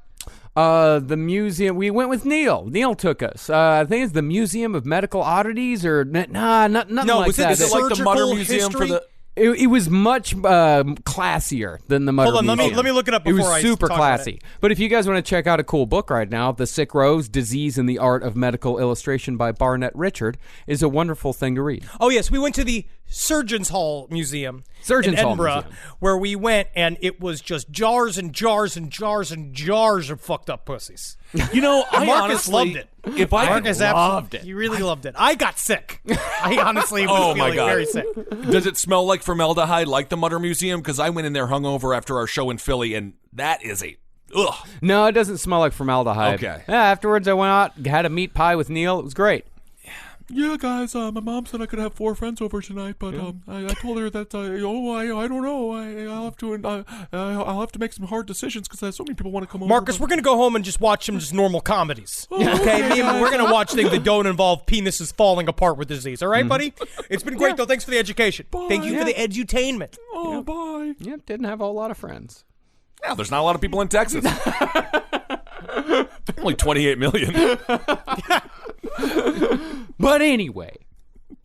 The museum, we went with Neil. Neil took us. I think it's the Museum of Medical Oddities or, nothing like that. Is it like the Mutter Museum for the... It was much classier than the Mutter Museum. Hold on, let me look it up before I It was super talk classy. about it. But if you guys want to check out a cool book right now, The Sick Rose, Disease and the Art of Medical Illustration by Barnett Richard is a wonderful thing to read. Oh, yes, we went to the Surgeons Hall Museum Surgeons in Hall Edinburgh, Museum. where we went, and it was just jars and jars and jars and jars of fucked up pussies. You know, I Marcus honestly, loved it. If I Marcus loved it. He really loved it. I got sick. I honestly was feeling very sick. Does it smell like formaldehyde like the Mutter Museum? Because I went in there hungover after our show in Philly, and that is ugh. No, it doesn't smell like formaldehyde. Okay. Yeah, afterwards I went out, had a meat pie with Neil. It was great. Yeah, guys, my mom said I could have 4 friends over tonight, but I told her that I don't know. I'll have to make some hard decisions because so many people want to come over. Marcus, we're gonna go home and just watch some just normal comedies. Okay, we're gonna watch things that don't involve penises falling apart with disease. All right, buddy. It's been great though. Thanks for the education. Bye. Thank you for the edutainment. Oh, bye. Yep, didn't have a whole lot of friends. Yeah, there's not a lot of people in Texas. Only 28 million. But anyway,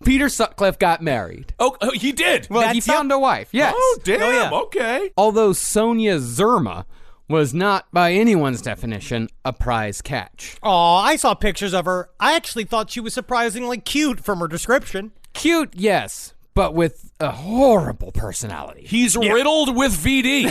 Peter Sutcliffe got married. Oh, he did. Well, he found a wife, yes. Oh, damn. Oh, yeah. Okay. Although Sonia Zerma was not, by anyone's definition, a prize catch. Aw, I saw pictures of her. I actually thought she was surprisingly cute from her description. Cute, yes, but with a horrible personality. He's riddled with VD.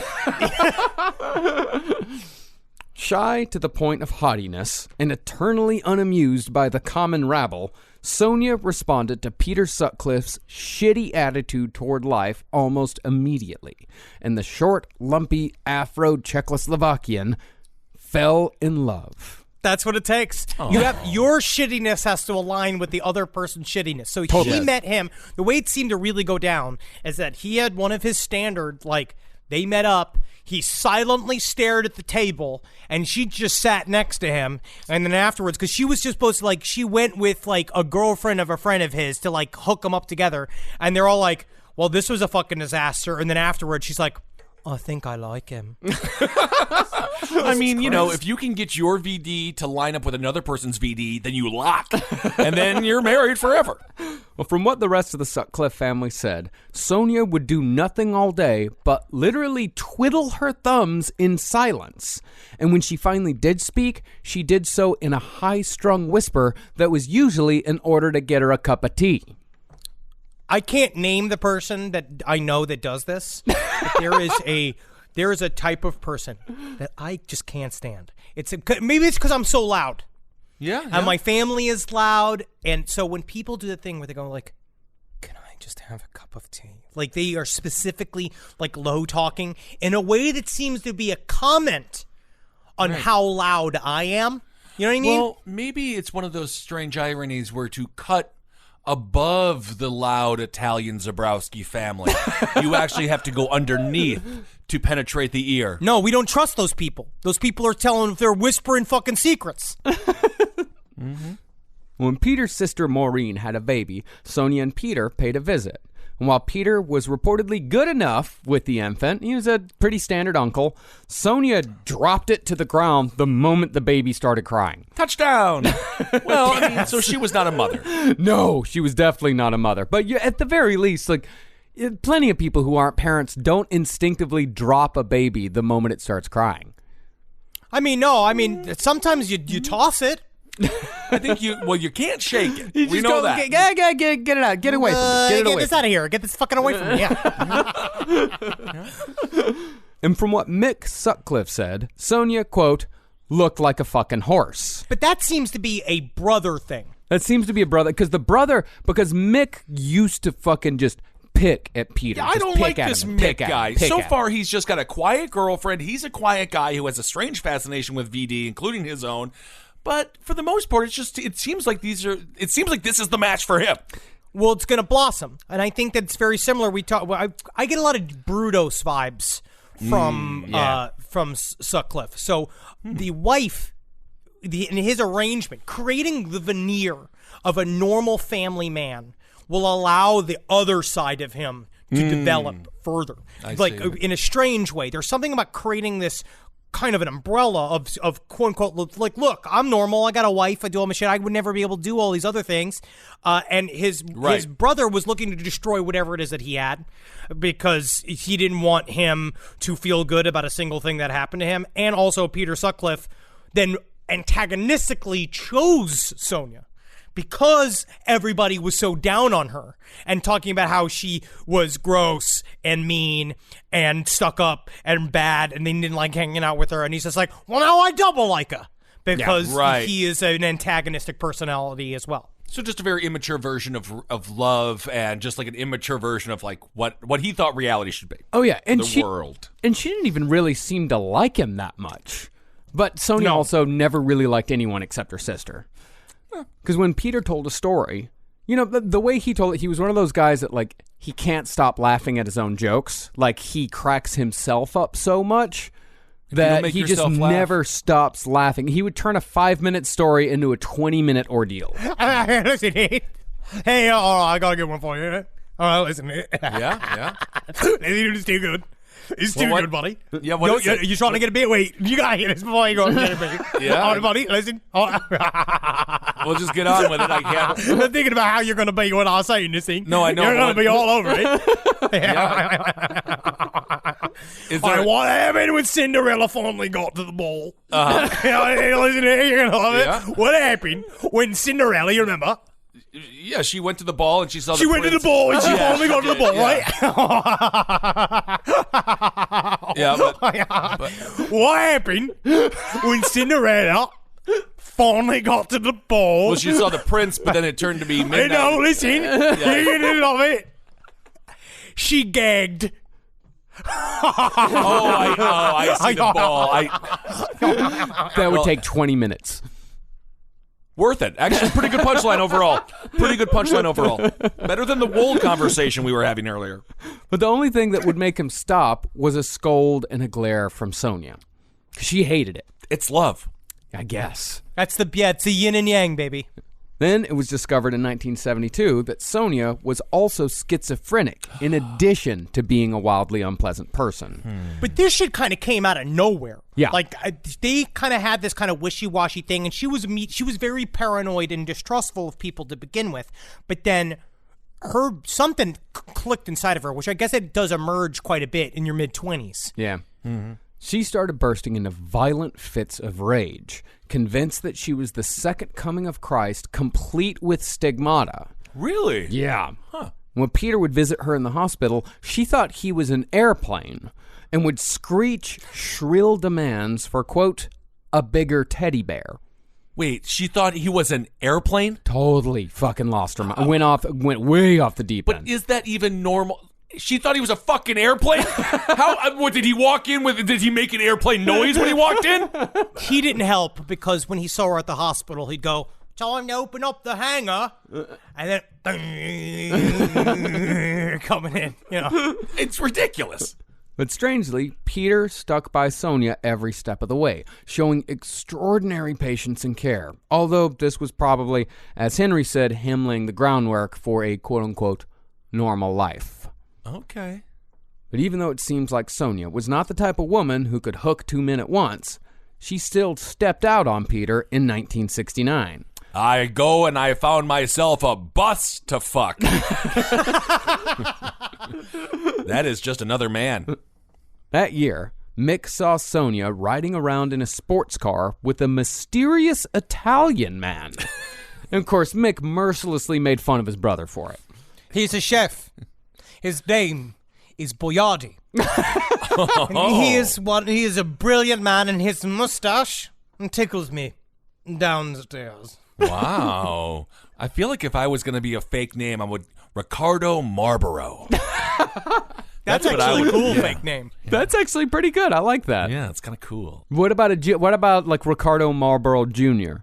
Shy to the point of haughtiness and eternally unamused by the common rabble, Sonia responded to Peter Sutcliffe's shitty attitude toward life almost immediately, and the short, lumpy Afro-Czechoslovakian fell in love. That's what it takes. You have your shittiness has to align with the other person's shittiness. So he met him. The way it seemed to really go down is that he had one of his standard, like, they met up. He silently stared at the table, and she just sat next to him. And then afterwards, because she was just supposed to, like, she went with, like, a girlfriend of a friend of his to, like, hook them up together. And they're all like, well, this was a fucking disaster. And then afterwards, she's like, I think I like him. I mean, if you can get your VD to line up with another person's VD, then you lock. And then you're married forever. Well, from what the rest of the Sutcliffe family said, Sonia would do nothing all day but literally twiddle her thumbs in silence. And when she finally did speak, she did so in a high-strung whisper that was usually in order to get her a cup of tea. I can't name the person that I know that does this, but there is a type of person that I just can't stand. Maybe it's because I'm so loud. Yeah. And my family is loud, and so when people do the thing where they go like, "Can I just have a cup of tea?" Like they are specifically like low talking in a way that seems to be a comment on how loud I am. You know what I mean? Well, maybe it's one of those strange ironies where to cut above the loud Italian Zabrowski family, you actually have to go underneath to penetrate the ear. No, we don't trust those people. Those people are they're whispering fucking secrets. Mm-hmm. When Peter's sister Maureen had a baby, Sonia and Peter paid a visit. And while Peter was reportedly good enough with the infant, he was a pretty standard uncle, Sonia dropped it to the ground the moment the baby started crying. Touchdown! Well, I mean, so she was not a mother. No, she was definitely not a mother. But at the very least, plenty of people who aren't parents don't instinctively drop a baby the moment it starts crying. I mean, no. I mean, sometimes you toss it. I think you can't shake it. We know that. Get it out. Get away from it. Get this out of here. Get this fucking away from me. Yeah. And from what Mick Sutcliffe said, Sonia, quote, looked like a fucking horse. But that seems to be a brother thing. That seems to be a brother, because Mick used to fucking just pick at Peter. Yeah, I don't like this Mick guy. So far, he's just got a quiet girlfriend. He's a quiet guy who has a strange fascination with VD, including his own. But for the most part, it seems like this is the match for him. Well, it's going to blossom, and I think that's very similar. I get a lot of Brudos vibes from Sutcliffe. So the wife, in his arrangement, creating the veneer of a normal family man will allow the other side of him to develop further. In a strange way. There's something about creating this kind of an umbrella of quote unquote, like, look, I'm normal, I got a wife, I do all my shit, I would never be able to do all these other things. And his brother was looking to destroy whatever it is that he had, because he didn't want him to feel good about a single thing that happened to him. And also Peter Sutcliffe then antagonistically chose Sonia, because everybody was so down on her and talking about how she was gross and mean and stuck up and bad, and they didn't like hanging out with her. And he's just like, well, now I double like her, because he is an antagonistic personality as well. So just a very immature version of love, and just like an immature version of like what he thought reality should be. Oh yeah, and world. And she didn't even really seem to like him that much. But Sonia also never really liked anyone except her sister. Because when Peter told a story, the way he told it, he was one of those guys that, like, he can't stop laughing at his own jokes. Like, he cracks himself up so much that he just never stops laughing. He would turn a 5-minute story into a 20-minute ordeal. Listen, hey, I gotta get one for you. All right, listen. Yeah. It's too good. It's too good, buddy. Yeah, what is it? You're trying to get a bit. Wait, you gotta hear this before you go and get a bit. Yeah. All right, buddy, listen. We'll just get on with it. I can't. I'm thinking about how you're gonna be when I say this thing. No, I know. You're gonna be all over it. Is All there... right, what happened when Cinderella finally got to the ball? Listen here, you're gonna love it. What happened when Cinderella, you remember? Yeah, she went to the ball and she saw She went to the ball and she finally got to the ball, right? Yeah, but what happened when Cinderella finally got to the ball? Well, she saw the prince, but then it turned to be midnight. No, listen. You're gonna love it. She gagged. I see the ball. That would take 20 minutes. Worth it. Actually, pretty good punchline overall. Better than the wool conversation we were having earlier. But the only thing that would make him stop was a scold and a glare from Sonia. She hated it. It's love. I guess. It's the yin and yang, baby. Then it was discovered in 1972 that Sonia was also schizophrenic in addition to being a wildly unpleasant person. But this shit kind of came out of nowhere. Yeah. Like, they kind of had this kind of wishy-washy thing, and she was very paranoid and distrustful of people to begin with. But then something clicked inside of her, which I guess it does emerge quite a bit in your mid-20s. Yeah. Mm-hmm. She started bursting into violent fits of rage, convinced that she was the second coming of Christ, complete with stigmata. Really? Yeah. Huh. When Peter would visit her in the hospital, she thought he was an airplane and would screech shrill demands for, quote, a bigger teddy bear. Wait, she thought he was an airplane? Totally fucking lost her mind. Went way off the deep end. But is that even normal? She thought he was a fucking airplane? What, did he walk in with, did he make an airplane noise when he walked in? He didn't help because when he saw her at the hospital, he'd go, time to open up the hangar. And then, coming in, you know. It's ridiculous. But strangely, Peter stuck by Sonia every step of the way, showing extraordinary patience and care. Although this was probably, as Henry said, him laying the groundwork for a quote-unquote normal life. Okay. But even though it seems like Sonia was not the type of woman who could hook two men at once, she still stepped out on Peter in 1969. I go and I found myself a bus to fuck. That is just another man. That year, Mick saw Sonia riding around in a sports car with a mysterious Italian man. And of course, Mick mercilessly made fun of his brother for it. He's a chef. His name is Boyardi. He is a brilliant man, and his mustache tickles me downstairs. Wow. I feel like if I was going to be a fake name, I would Ricardo Marlboro. That's actually a cool fake name. That's actually pretty good. I like that. Yeah, it's kind of cool. What about like Ricardo Marlboro Jr.?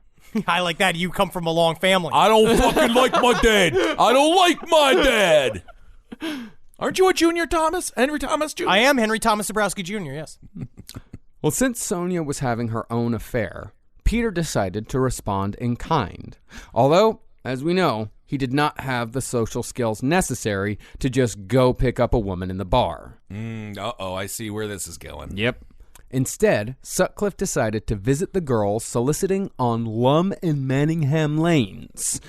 I like that. You come from a long family. I don't fucking like my dad. I don't like my dad. Aren't you a Junior Thomas? Henry Thomas Jr.? I am Henry Thomas Zabrowski Jr., yes. Well, since Sonia was having her own affair, Peter decided to respond in kind. Although, as we know, he did not have the social skills necessary to just go pick up a woman in the bar. Uh-oh, I see where this is going. Yep. Instead, Sutcliffe decided to visit the girls soliciting on Lum and Manningham Lanes,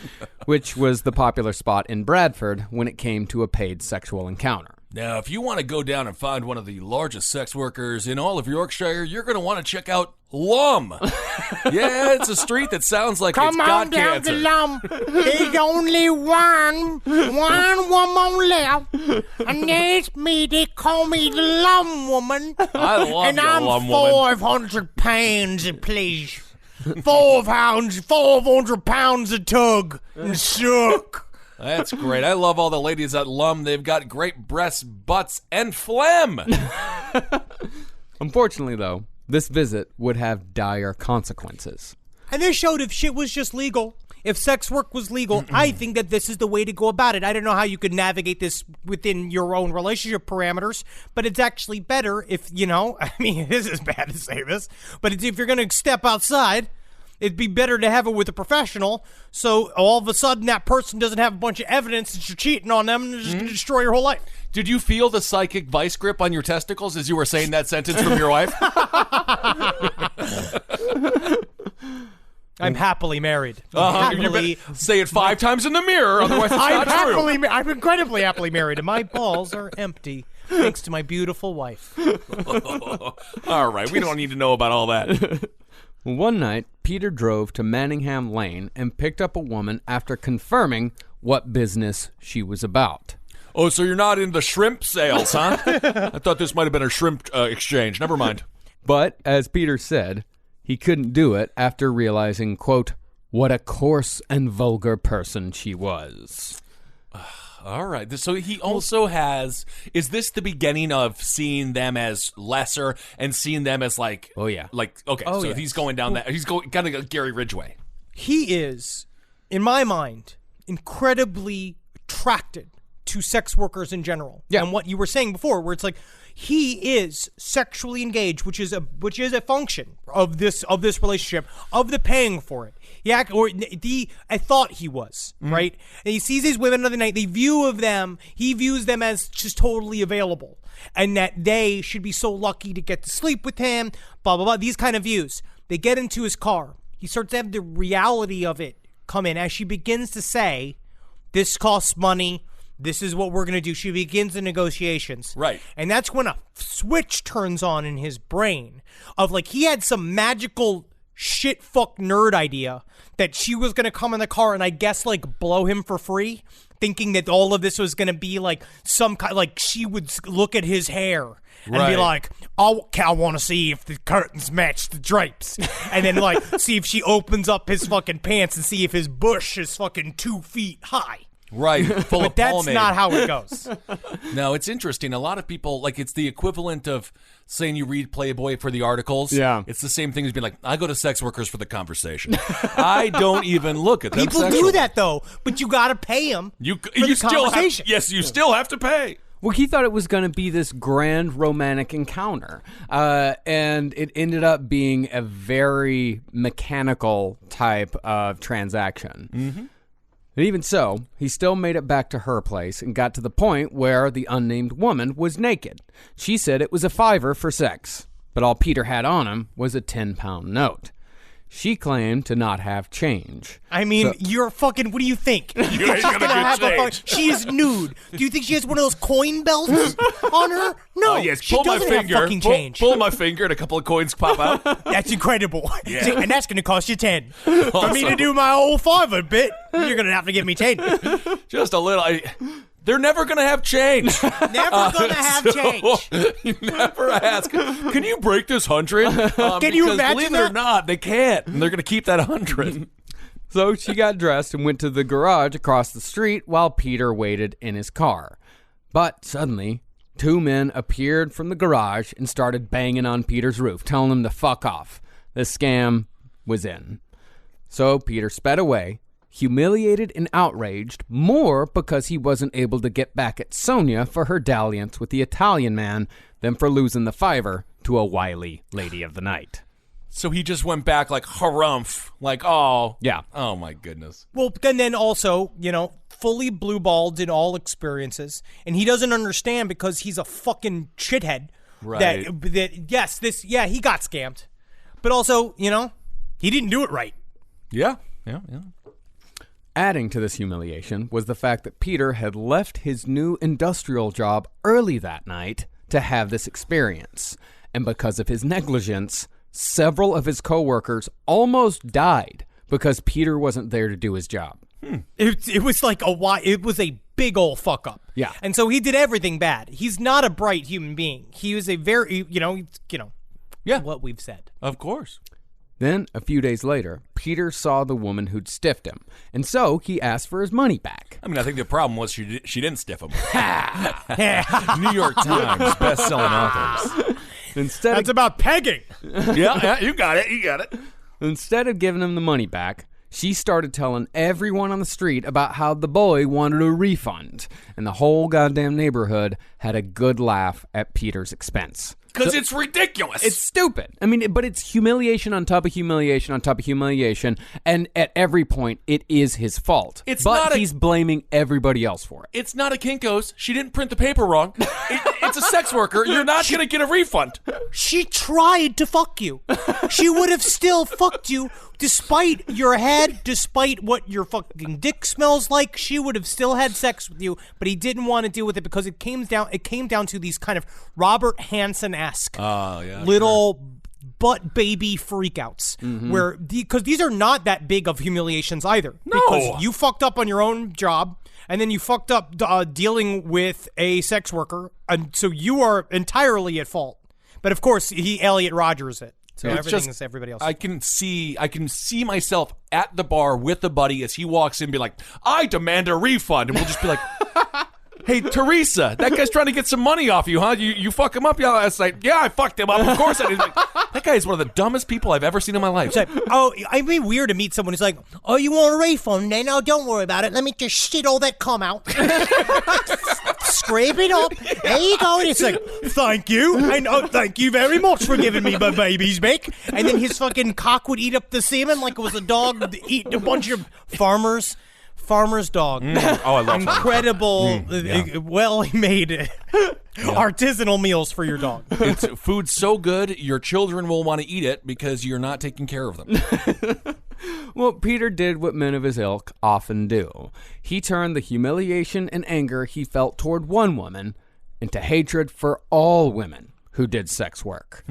which was the popular spot in Bradford when it came to a paid sexual encounter. Now, if you want to go down and find one of the largest sex workers in all of Yorkshire, you're going to want to check out Lum. Yeah, it's a street that sounds like it's got cancer. Come on down to Lum. There's only one woman left, and that's me. They call me the Lum Woman. I love and you, I'm Lum Woman. 500 pounds, please. 500 pounds a tug and suck. That's great. I love all the ladies at Lum. They've got great breasts, butts, and phlegm. Unfortunately, though, this visit would have dire consequences. And this showed if shit was just legal, if sex work was legal, I think that this is the way to go about it. I don't know how you could navigate this within your own relationship parameters, but it's actually better if, I mean, this is bad to say this, but if you're going to step outside, it'd be better to have it with a professional, so all of a sudden that person doesn't have a bunch of evidence that you're cheating on them and it's just going to destroy your whole life. Did you feel the psychic vice grip on your testicles as you were saying that sentence from your wife? I'm happily married. Happily, say it 5 times in the mirror, otherwise it's not true. I'm incredibly happily married, and my balls are empty thanks to my beautiful wife. All right, we don't need to know about all that. One night, Peter drove to Manningham Lane and picked up a woman after confirming what business she was about. Oh, so you're not in the shrimp sales, huh? I thought this might have been a shrimp exchange. Never mind. But, as Peter said, he couldn't do it after realizing, quote, what a coarse and vulgar person she was. All right. So he also has... Is this the beginning of seeing them as lesser and seeing them as like... Oh, yeah. Like, okay, so yes. he's going down that... He's going kind of like Gary Ridgway. He is, in my mind, incredibly attracted to sex workers in general. Yeah. And what you were saying before, where it's like he is sexually engaged, which is a function of this relationship, of the paying for it. Yeah, I thought he was, right? And he sees these women of the night. He views them as just totally available, and that they should be so lucky to get to sleep with him. Blah blah blah. These kind of views. They get into his car. He starts to have the reality of it come in as she begins to say, "This costs money. This is what we're going to do." She begins the negotiations. Right. And that's when a switch turns on in his brain of like he had some magical shit fuck nerd idea that she was going to come in the car and I guess like blow him for free, thinking that all of this was going to be like some kind, like she would look at his hair and be like, "Oh, I want to see if the curtains match the drapes," and then like see if she opens up his fucking pants and see if his bush is fucking 2 feet high. Right, full But of that's pomade. not how it goes. No, it's interesting. A lot of people, like, it's the equivalent of saying you read Playboy for the articles. Yeah. It's the same thing as being like, I go to sex workers for the conversation. I don't even look at them People sexually. do that though, but you got to pay them. You for the still have, conversation. yes, you still have to pay. Well, he thought it was going to be this grand romantic encounter, and it ended up being a very mechanical type of transaction. Mm-hmm. And even so, he still made it back to her place and got to the point where the unnamed woman was naked. She said it was a $5 for sex, but all Peter had on him was a 10-pound note. She claimed to not have change. I mean, you're fucking. What do you think? You ain't gonna get change. She is nude. Do you think she has one of those coin belts on her? No. Oh, yes, she pull my doesn't finger. have fucking change. Pull my finger and a couple of coins pop out. That's incredible. Yeah. See, and that's going to cost you 10. For me to do my old $5 bit, you're going to have to give me 10. Just a little. They're never going to have change. Never going to have change. You never ask, can you break this 100? Can you because imagine believe it that? or not, they can't. And they're going to keep that 100. So she got dressed and went to the garage across the street while Peter waited in his car. But suddenly, 2 men appeared from the garage and started banging on Peter's roof, telling him to fuck off. The scam was in. So Peter sped away, humiliated and outraged, more because he wasn't able to get back at Sonia for her dalliance with the Italian man than for losing the $5 to a wily lady of the night. So he just went back like harumph, like, oh. Yeah. Oh, my goodness. Well, and then also, fully blue-balled in all experiences. And he doesn't understand because he's a fucking shithead. Right. That he got scammed. But also, he didn't do it right. Yeah. Adding to this humiliation was the fact that Peter had left his new industrial job early that night to have this experience. And because of his negligence, several of his coworkers almost died because Peter wasn't there to do his job. It was like it was a big old fuck up. Yeah. And so he did everything bad. He's not a bright human being. He was a very, Yeah. what we've said. Of course. Then, a few days later, Peter saw the woman who'd stiffed him, and so he asked for his money back. I mean, I think the problem was she didn't stiff him. New York Times best-selling authors. That's about pegging. Yeah, you got it. Instead of giving him the money back, she started telling everyone on the street about how the boy wanted a refund, and the whole goddamn neighborhood had a good laugh at Peter's expense. Because it's ridiculous. It's stupid. I mean, but it's humiliation on top of humiliation on top of humiliation, and at every point, it is his fault. But he's blaming everybody else for it. It's not a Kinko's. She didn't print the paper wrong. It's a sex worker. You're not going to get a refund. She tried to fuck you. She would have still fucked you despite your head, despite what your fucking dick smells like. She would have still had sex with you, but he didn't want to deal with it because it came down to these kind of Robert Hansen-esque little butt baby freakouts where because these are not that big of humiliations either. No. Because you fucked up on your own job and then you fucked up dealing with a sex worker, and so you are entirely at fault. But of course, he Elliot Rodgers it. So everything is everybody else. I can see myself at the bar with a buddy as he walks in and be like, I demand a refund. And we'll just be like, Hey, Teresa, that guy's trying to get some money off you, huh? You fuck him up? Yeah, it's like, yeah, I fucked him up. Of course I did. That guy is one of the dumbest people I've ever seen in my life. It's like, oh, it'd be weird to meet someone who's like, oh, you want a refund? Then no, don't worry about it. Let me just shit all that cum out. Scrape it up. There you go. And it's like, thank you. And thank you very much for giving me my baby's back. And then his fucking cock would eat up the semen like it was a dog eating a bunch of farmer's dog. Oh, I love incredible, well-made artisanal meals for your dog. It's food so good, your children will want to eat it because you're not taking care of them. Well, Peter did what men of his ilk often do. He turned the humiliation and anger he felt toward one woman into hatred for all women who did sex work.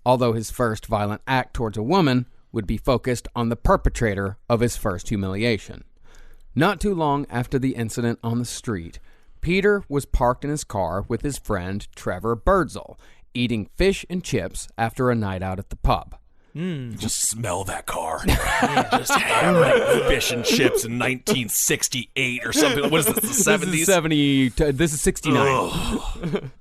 Although his first violent act towards a woman would be focused on the perpetrator of his first humiliation. Not too long after the incident on the street, Peter was parked in his car with his friend Trevor Birdsall, eating fish and chips after a night out at the pub. Just smell that car. Just hammering fish and chips in 1968 or something. What is this, the 70s? This is 69.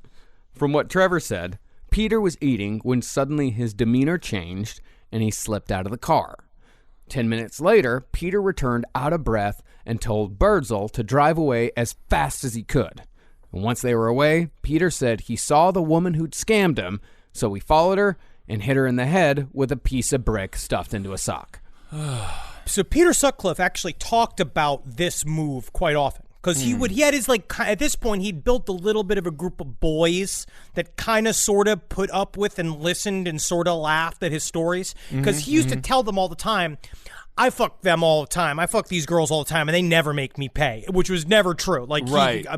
From what Trevor said, Peter was eating when suddenly his demeanor changed and he slipped out of the car. 10 minutes later, Peter returned out of breath and told Birdsall to drive away as fast as he could. And once they were away, Peter said he saw the woman who'd scammed him, so he followed her and hit her in the head with a piece of brick stuffed into a sock. So Peter Sutcliffe actually talked about this move quite often. Because he had his, like, at this point, he'd built a little bit of a group of boys that kind of sort of put up with and listened and sort of laughed at his stories. Because he used to tell them all the time, I fuck them all the time. I fuck these girls all the time, and they never make me pay, which was never true. Like,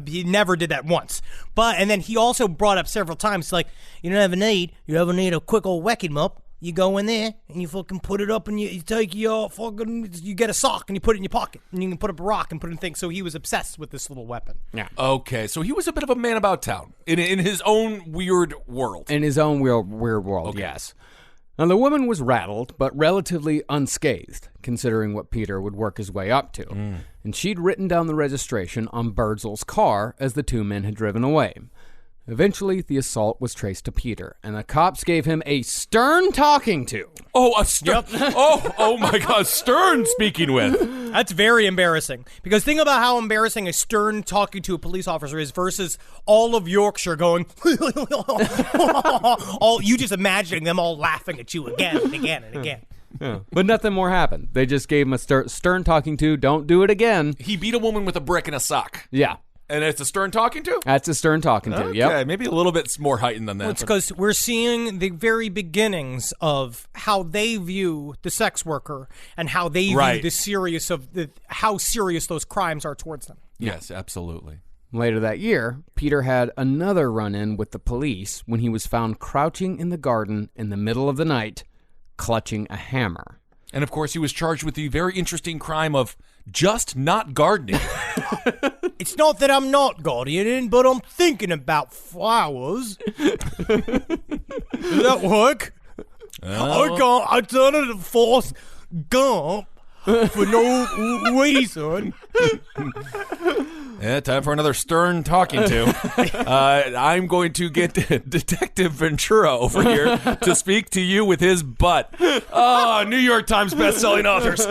he never did that once. And then he also brought up several times, like, you ever need a quick old whacking mop. You go in there and you fucking put it up and you take your fucking, you get a sock and you put it in your pocket and you can put up a rock and put it in things. So he was obsessed with this little weapon. Yeah. Okay, so he was a bit of a man about town in his own weird world. In his own weird world, okay. Yes. Now, the woman was rattled, but relatively unscathed, considering what Peter would work his way up to. And she'd written down the registration on Birdsall's car as the two men had driven away. Eventually, the assault was traced to Peter, and the cops gave him a stern talking to. Oh, a stern. Yep. oh my God, stern speaking with. That's very embarrassing. Because think about how embarrassing a stern talking to a police officer is versus all of Yorkshire going, all you just imagining them all laughing at you again and again and again. Yeah. But nothing more happened. They just gave him a stern talking to, don't do it again. He beat a woman with a brick and a sock. Yeah. And it's a stern talking to? That's a stern talking to, okay, yep. Maybe a little bit more heightened than that. Well, it's because we're seeing the very beginnings of how they view the sex worker and how they view how serious those crimes are towards them. Yes, absolutely. Later that year, Peter had another run-in with the police when he was found crouching in the garden in the middle of the night, clutching a hammer. And, of course, he was charged with the very interesting crime of just not gardening. It's not that I'm not gardening, but I'm thinking about flowers. Does that work? I turn it to Forrest Gump for no reason. Yeah, time for another stern talking to. I'm going to get Detective Ventura over here to speak to you with his butt. Oh, New York Times bestselling authors.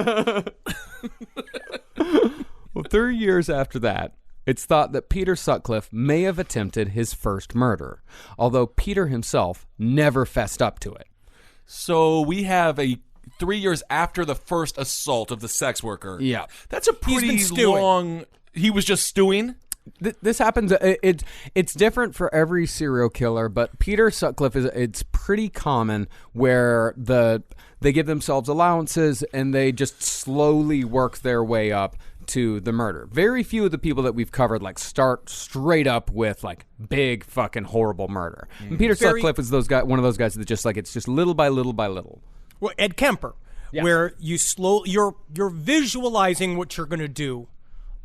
Well, 3 years after that, it's thought that Peter Sutcliffe may have attempted his first murder, although Peter himself never fessed up to it. So we have 3 years after the first assault of the sex worker. Yeah. That's a pretty long... He was just stewing? This happens. It's different for every serial killer, but Peter Sutcliffe it's pretty common where they give themselves allowances and they just slowly work their way up to the murder. Very few of the people that we've covered start straight up with big fucking horrible murder. And Peter Sutcliffe is one of those guys that just it's just little by little by little. Well, Ed Kemper, where you're visualizing what you're going to do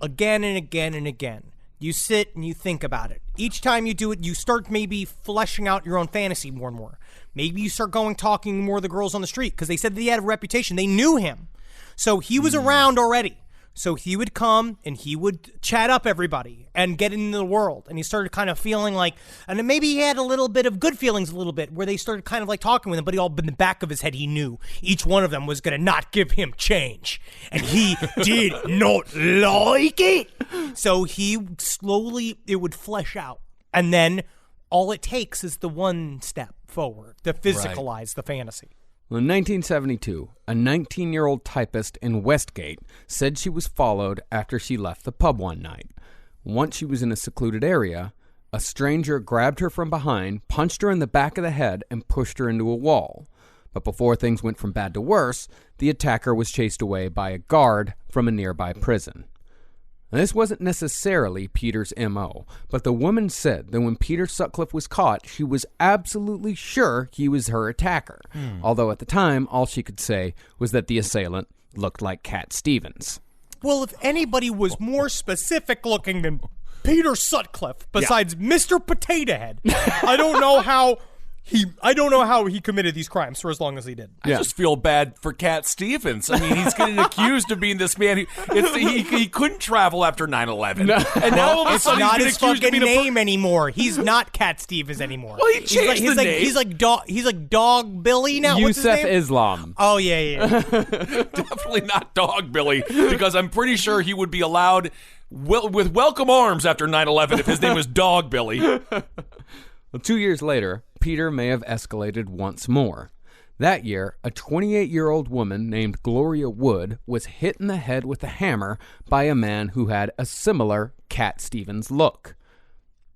again and again and again. You sit and you think about it. Each time you do it, you start maybe fleshing out your own fantasy more and more. Maybe you start talking more to the girls on the street because they said that he had a reputation. They knew him. So he was around already. So he would come and he would chat up everybody and get into the world. And he started kind of feeling like, and maybe he had a little bit of good feelings a little bit where they started kind of like talking with him, but in the back of his head, he knew each one of them was going to not give him change. And he did not like it. So he slowly, it would flesh out. And then all it takes is the one step forward, to physicalize the fantasy. Well, in 1972, a 19-year-old typist in Westgate said she was followed after she left the pub one night. Once she was in a secluded area, a stranger grabbed her from behind, punched her in the back of the head, and pushed her into a wall. But before things went from bad to worse, the attacker was chased away by a guard from a nearby prison. Now, this wasn't necessarily Peter's M.O., but the woman said that when Peter Sutcliffe was caught, she was absolutely sure he was her attacker. Although at the time, all she could say was that the assailant looked like Cat Stevens. Well, if anybody was more specific looking than Peter Sutcliffe, besides Mr. Potato Head, I don't know how he committed these crimes for as long as he did. I just feel bad for Cat Stevens. I mean, he's getting accused of being this man. He couldn't travel after 9/11. No. And now all of a It's sudden not he's his getting accused of fucking being name anymore. He's not Cat Stevens anymore. Well, he changed the name. He's like Dog Billy now. What's his Yusef name? Islam. Oh, yeah. Definitely not Dog Billy, because I'm pretty sure he would be allowed with welcome arms after 9/11 if his name was Dog Billy. Well, 2 years later, Peter may have escalated once more. That year, a 28-year-old woman named Gloria Wood was hit in the head with a hammer by a man who had a similar Cat Stevens look.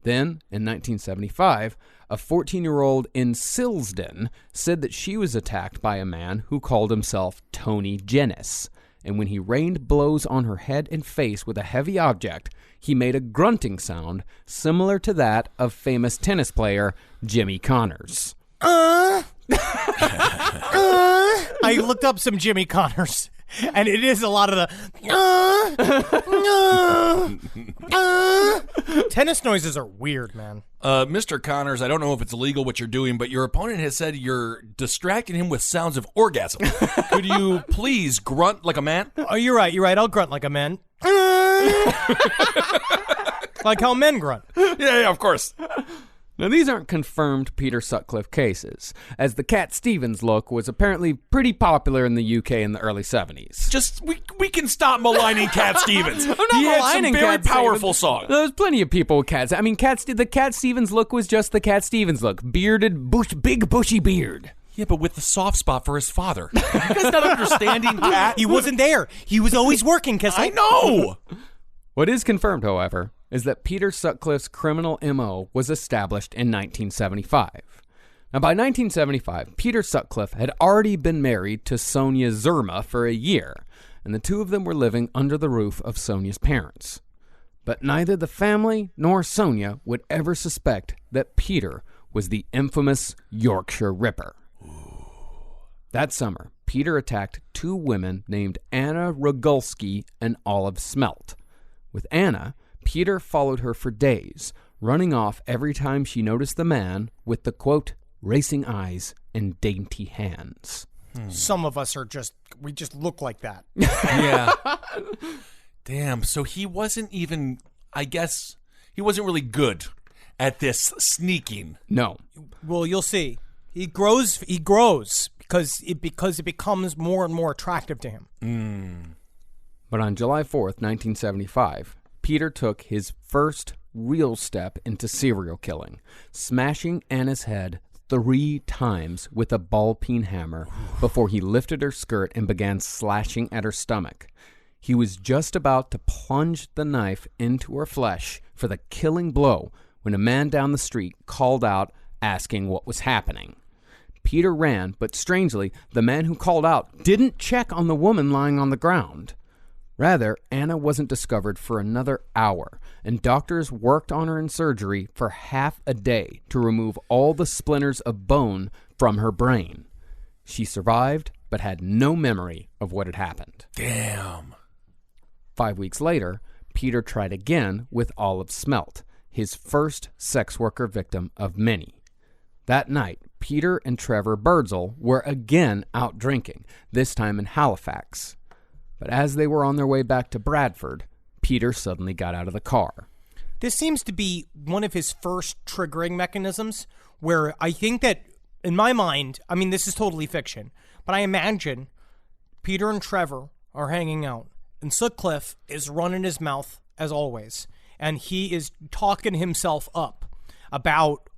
Then, in 1975, a 14-year-old in Silsden said that she was attacked by a man who called himself Tony Jennis, and when he rained blows on her head and face with a heavy object, he made a grunting sound similar to that of famous tennis player Jimmy Connors. I looked up some Jimmy Connors, and it is a lot of the tennis noises are weird, man. Mr. Connors, I don't know if it's illegal what you're doing, but your opponent has said you're distracting him with sounds of orgasm. Could you please grunt like a man? Oh, you're right. I'll grunt like a man. Like how men grunt. Yeah, of course. Now, these aren't confirmed Peter Sutcliffe cases, as the Cat Stevens look was apparently pretty popular in the UK in the early 70s. Just, we can stop maligning Cat Stevens. I'm not He had some maligning very Cat powerful Stevens. songs. There's plenty of people with cats. I mean, the Cat Stevens look was just the Cat Stevens look. Bearded, big bushy beard. Yeah, but with the soft spot for his father. You guys not understanding Cat? He wasn't there. He was always working, Kissel. I know. What is confirmed, however, is that Peter Sutcliffe's criminal M.O. was established in 1975. Now, by 1975, Peter Sutcliffe had already been married to Sonia Zerma for a year, and the two of them were living under the roof of Sonia's parents. But neither the family nor Sonia would ever suspect that Peter was the infamous Yorkshire Ripper. That summer, Peter attacked two women named Anna Rogulski and Olive Smelt. With Anna, Peter followed her for days, running off every time she noticed the man with the, quote, racing eyes and dainty hands. Some of us we just look like that. Yeah. Damn, so he wasn't even, I guess, he wasn't really good at this sneaking. No. Well, you'll see. He grows because it becomes more and more attractive to him. But on July 4th, 1975, Peter took his first real step into serial killing, smashing Anna's head 3 times with a ball-peen hammer before he lifted her skirt and began slashing at her stomach. He was just about to plunge the knife into her flesh for the killing blow when a man down the street called out asking what was happening. Peter ran, but strangely, the man who called out didn't check on the woman lying on the ground. Rather, Anna wasn't discovered for another hour, and doctors worked on her in surgery for half a day to remove all the splinters of bone from her brain. She survived, but had no memory of what had happened. Damn. 5 weeks later, Peter tried again with Olive Smelt, his first sex worker victim of many. That night, Peter and Trevor Birdsall were again out drinking, this time in Halifax. But as they were on their way back to Bradford, Peter suddenly got out of the car. This seems to be one of his first triggering mechanisms where I think that, in my mind, I mean, this is totally fiction, but I imagine Peter and Trevor are hanging out, and Sutcliffe is running his mouth, as always, and he is talking himself up about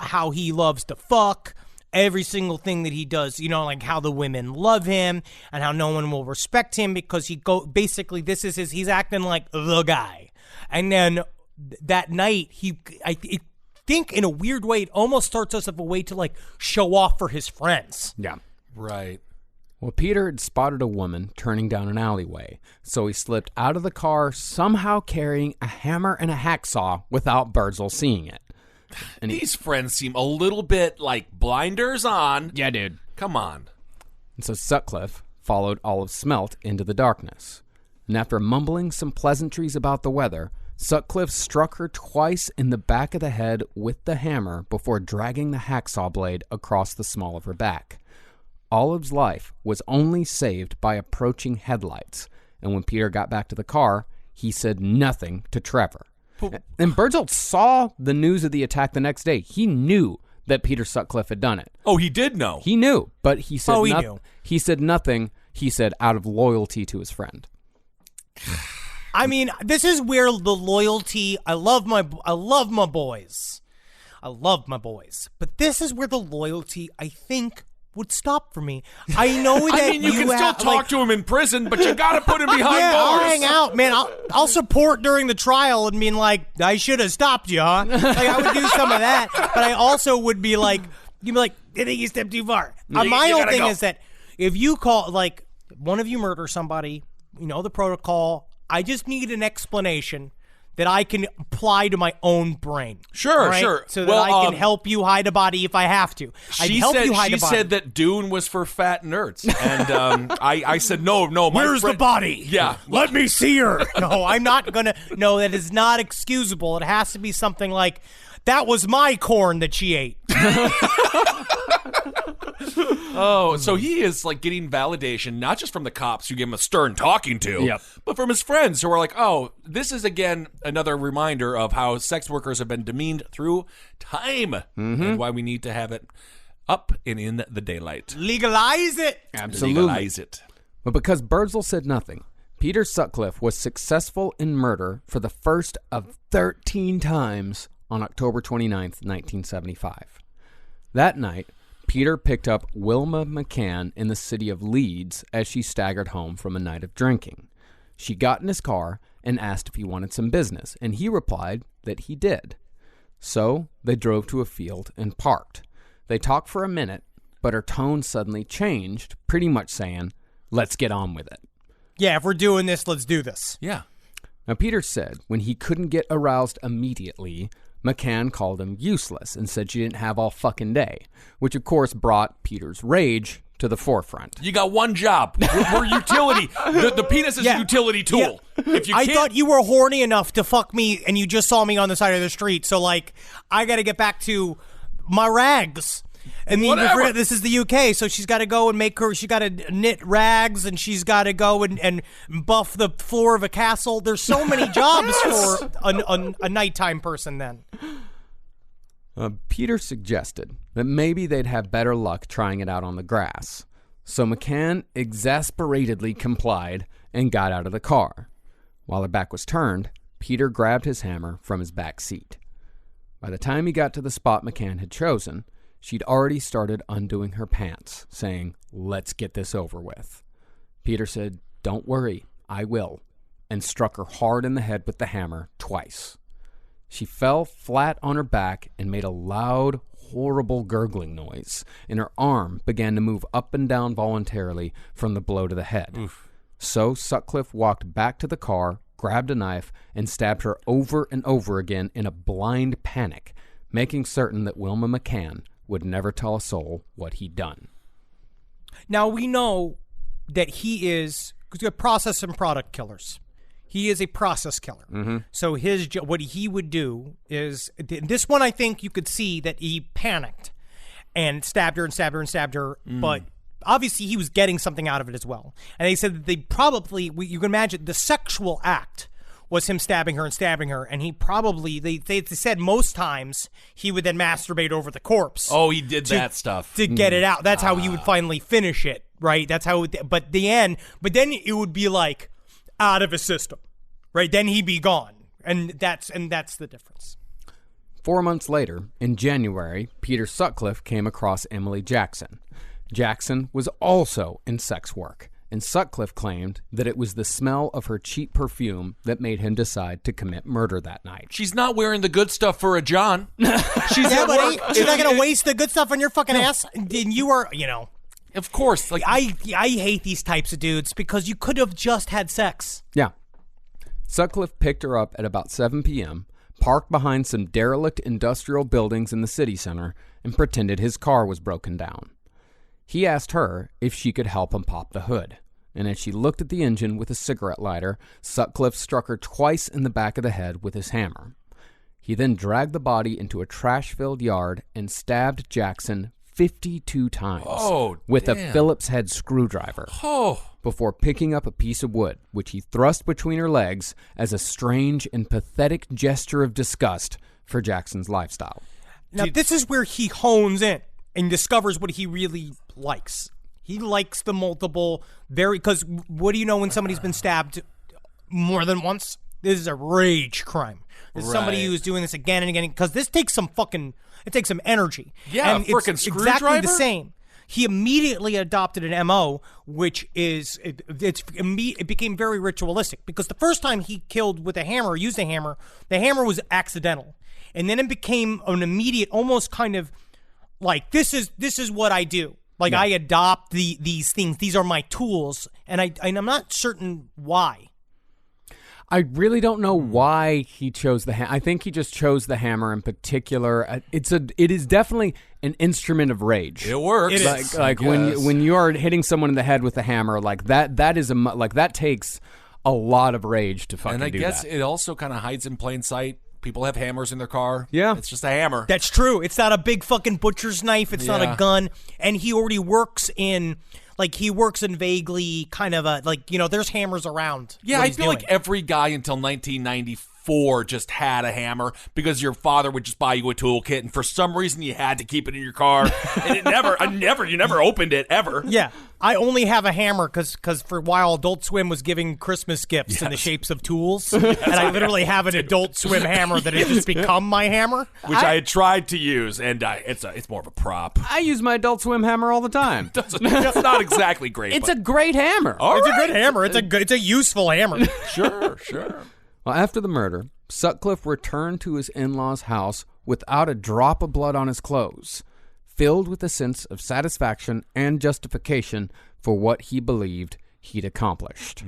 how he loves to fuck, every single thing that he does, like how the women love him and how no one will respect him because basically this is he's acting like the guy. And then that night, I think in a weird way, it almost starts us as a way to like show off for his friends. Yeah. Right. Well, Peter had spotted a woman turning down an alleyway, so he slipped out of the car, somehow carrying a hammer and a hacksaw without Birdsall seeing it. And These friends seem a little bit like blinders on. Yeah, dude. Come on. And so Sutcliffe followed Olive Smelt into the darkness. And after mumbling some pleasantries about the weather, Sutcliffe struck her twice in the back of the head with the hammer before dragging the hacksaw blade across the small of her back. Olive's life was only saved by approaching headlights, and when Peter got back to the car, he said nothing to Trevor. And Birdsall saw the news of the attack the next day. He knew that Peter Sutcliffe had done it. Oh, he did know. He knew, but he said he knew. He said nothing. He said out of loyalty to his friend. I mean, this is where the loyalty. I love my boys. I love my boys, but this is where the loyalty, I think, would stop for me. I know that I mean, you can still talk to him in prison, but you got to put him behind bars. I'll hang out, man. I'll support during the trial and being like, I should have stopped you, huh? Like, I would do some of that, but I also would be like, you'd be like, I think you stepped too far. My whole thing is that if you call, like, one of you murder somebody, the protocol, I just need an explanation that I can apply to my own brain. Sure, right? sure. So that I can help you hide a body if I have to. She said that Dune was for fat nerds. And I said, no. Where's the body? Yeah. Let me see her. No, I'm not going to. No, that is not excusable. It has to be something like, that was my corn that she ate. Oh, so he is like getting validation, not just from the cops who give him a stern talking to, but from his friends who are like, oh, this is again another reminder of how sex workers have been demeaned through time and why we need to have it up and in the daylight. Legalize it. Absolutely. Legalize it. But because Birdsall said nothing, Peter Sutcliffe was successful in murder for the first of 13 times on October 29th, 1975. That night, Peter picked up Wilma McCann in the city of Leeds as she staggered home from a night of drinking. She got in his car and asked if he wanted some business, and he replied that he did. So they drove to a field and parked. They talked for a minute, but her tone suddenly changed, pretty much saying, let's get on with it. Yeah, if we're doing this, let's do this. Yeah. Now, Peter said when he couldn't get aroused immediately, McCann called him useless and said she didn't have all fucking day, which of course brought Peter's rage to the forefront. You got one job. We're utility. The penis is a utility tool. Yeah. If you I thought you were horny enough to fuck me and you just saw me on the side of the street. So, like, I got to get back to my rags. And then this is the UK, so she's got to go and she got to knit rags, and she's got to go and buff the floor of a castle. There's so many jobs for a nighttime person then. Peter suggested that maybe they'd have better luck trying it out on the grass. So McCann exasperatedly complied and got out of the car. While her back was turned, Peter grabbed his hammer from his back seat. By the time he got to the spot McCann had chosen, she'd already started undoing her pants, saying, let's get this over with. Peter said, don't worry, I will, and struck her hard in the head with the hammer twice. She fell flat on her back and made a loud, horrible gurgling noise, and her arm began to move up and down voluntarily from the blow to the head. Oof. So Sutcliffe walked back to the car, grabbed a knife, and stabbed her over and over again in a blind panic, making certain that Wilma McCann would never tell a soul what he'd done. Now, we know that he is process and product killers. He is a process killer. Mm-hmm. So what he would do is, this one I think you could see that he panicked and stabbed her and stabbed her and stabbed her, but obviously he was getting something out of it as well. And they said that they probably, you can imagine, the sexual act was him stabbing her, and he probably, they said most times he would then masturbate over the corpse. Oh, he did that stuff. To get it out. That's how he would finally finish it, right? That's how, but then it would be like out of his system, right? Then he'd be gone. And that's the difference. 4 months later, in January, Peter Sutcliffe came across Emily Jackson. Jackson was also in sex work, and Sutcliffe claimed that it was the smell of her cheap perfume that made him decide to commit murder that night. She's not wearing the good stuff for a John. She's at work. She's not going to waste the good stuff on your fucking ass. And you are, Of course. Like I hate these types of dudes because you could have just had sex. Yeah. Sutcliffe picked her up at about 7 p.m., parked behind some derelict industrial buildings in the city center, and pretended his car was broken down. He asked her if she could help him pop the hood, and as she looked at the engine with a cigarette lighter, Sutcliffe struck her twice in the back of the head with his hammer. He then dragged the body into a trash-filled yard and stabbed Jackson 52 times with a Phillips head screwdriver before picking up a piece of wood, which he thrust between her legs as a strange and pathetic gesture of disgust for Jackson's lifestyle. Now, this is where he hones in and discovers what he really likes. He likes the multiple, because what do you know when somebody's been stabbed more than once? This is a rage crime. There's somebody who's doing this again and again, because this takes some energy. Yeah, and a freaking it's screwdriver? exactly the same. He immediately adopted an MO, which is, it became very ritualistic, because the first time he killed with a hammer, used a hammer, the hammer was accidental. And then it became an immediate, almost kind of like, this is what I do. Like, I adopt these things. These are my tools. And I'm not certain why. I really don't know why he chose the hammer. I think he just chose the hammer in particular. It is definitely an instrument of rage. It works. It is. Like when you are hitting someone in the head with a hammer, like that that takes a lot of rage to fucking do that. And I guess it also kind of hides in plain sight. People have hammers in their car. Yeah. It's just a hammer. That's true. It's not a big fucking butcher's knife. It's not a gun. And he already works in vaguely kind of a, there's hammers around. Yeah, I feel like every guy until 1994 just had a hammer because your father would just buy you a toolkit, and for some reason you had to keep it in your car. And you never opened it ever. Yeah. I only have a hammer because for a while Adult Swim was giving Christmas gifts in the shapes of tools. And I literally have an Adult Swim hammer that has just become my hammer. Which I had tried to use, and it's more of a prop. I use my Adult Swim hammer all the time. It's not exactly great. It's a great hammer. It's a good hammer. It's a useful hammer. Sure. Well, after the murder, Sutcliffe returned to his in-laws' house without a drop of blood on his clothes, filled with a sense of satisfaction and justification for what he believed he'd accomplished.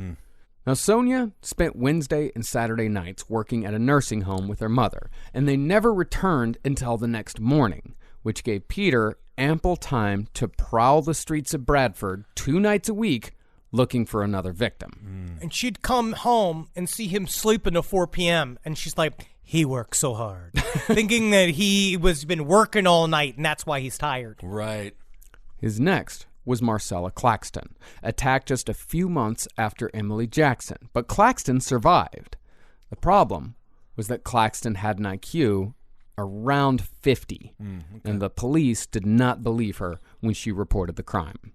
Now, Sonia spent Wednesday and Saturday nights working at a nursing home with her mother, and they never returned until the next morning, which gave Peter ample time to prowl the streets of Bradford 2 nights a week looking for another victim. And she'd come home and see him sleeping till 4 p.m. And she's like, he works so hard. Thinking that he was been working all night and that's why he's tired. Right. His next was Marcella Claxton, attacked just a few months after Emily Jackson. But Claxton survived. The problem was that Claxton had an IQ around 50, and the police did not believe her when she reported the crime.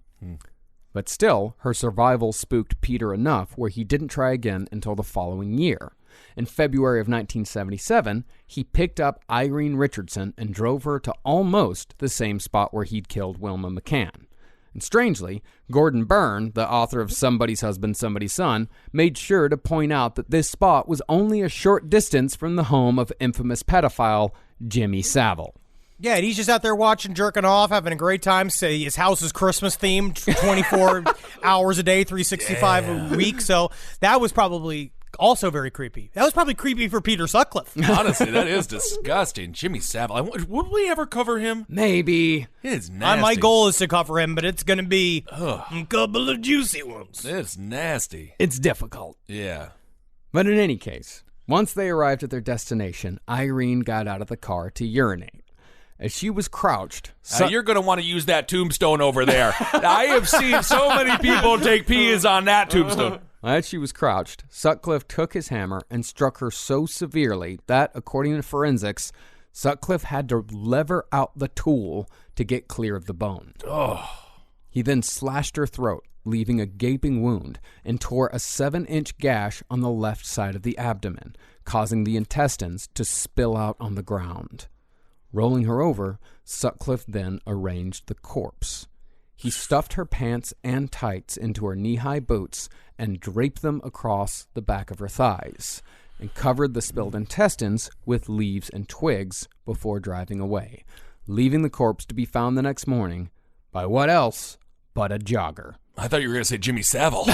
But still, her survival spooked Peter enough where he didn't try again until the following year. In February of 1977, he picked up Irene Richardson and drove her to almost the same spot where he'd killed Wilma McCann. And strangely, Gordon Byrne, the author of Somebody's Husband, Somebody's Son, made sure to point out that this spot was only a short distance from the home of infamous pedophile Jimmy Savile. Yeah, and he's just out there watching, jerking off, having a great time. Say his house is Christmas themed, 24 hours a day, 365 a week. So that was probably also very creepy. That was probably creepy for Peter Sutcliffe. Honestly, that is disgusting. Jimmy Savile. Would we ever cover him? Maybe. It's nasty. My goal is to cover him, but it's going to be a couple of juicy ones. It's nasty. It's difficult. Yeah. But in any case, once they arrived at their destination, Irene got out of the car to urinate. As she was crouched, you're going to want to use that tombstone over there. I have seen so many people take peas on that tombstone. As she was crouched, Sutcliffe took his hammer and struck her so severely that, according to forensics, Sutcliffe had to lever out the tool to get clear of the bone. Oh. He then slashed her throat, leaving a gaping wound, and tore a 7-inch gash on the left side of the abdomen, causing the intestines to spill out on the ground. Rolling her over, Sutcliffe then arranged the corpse. He stuffed her pants and tights into her knee-high boots and draped them across the back of her thighs, and covered the spilled intestines with leaves and twigs before driving away, leaving the corpse to be found the next morning by what else but a jogger. I thought you were going to say Jimmy Savile.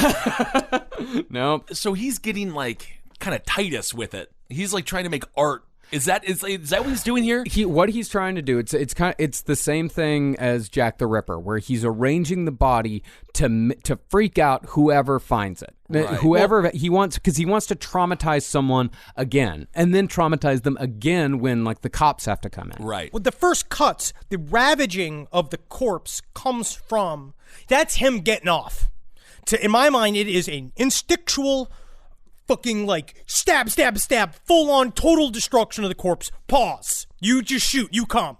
Nope. So he's getting like kind of Titus with it. He's like trying to make art. Is that what he's doing here? What he's trying to do, it's the same thing as Jack the Ripper, where he's arranging the body to freak out whoever finds it. Right. Whoever he wants, because he wants to traumatize someone again, and then traumatize them again when like the cops have to come in. Right. With the first cuts, the ravaging of the corpse comes from, that's him getting off. In my mind, it is an instinctual fucking like stab, full on total destruction of the corpse. Pause. You just shoot. You come.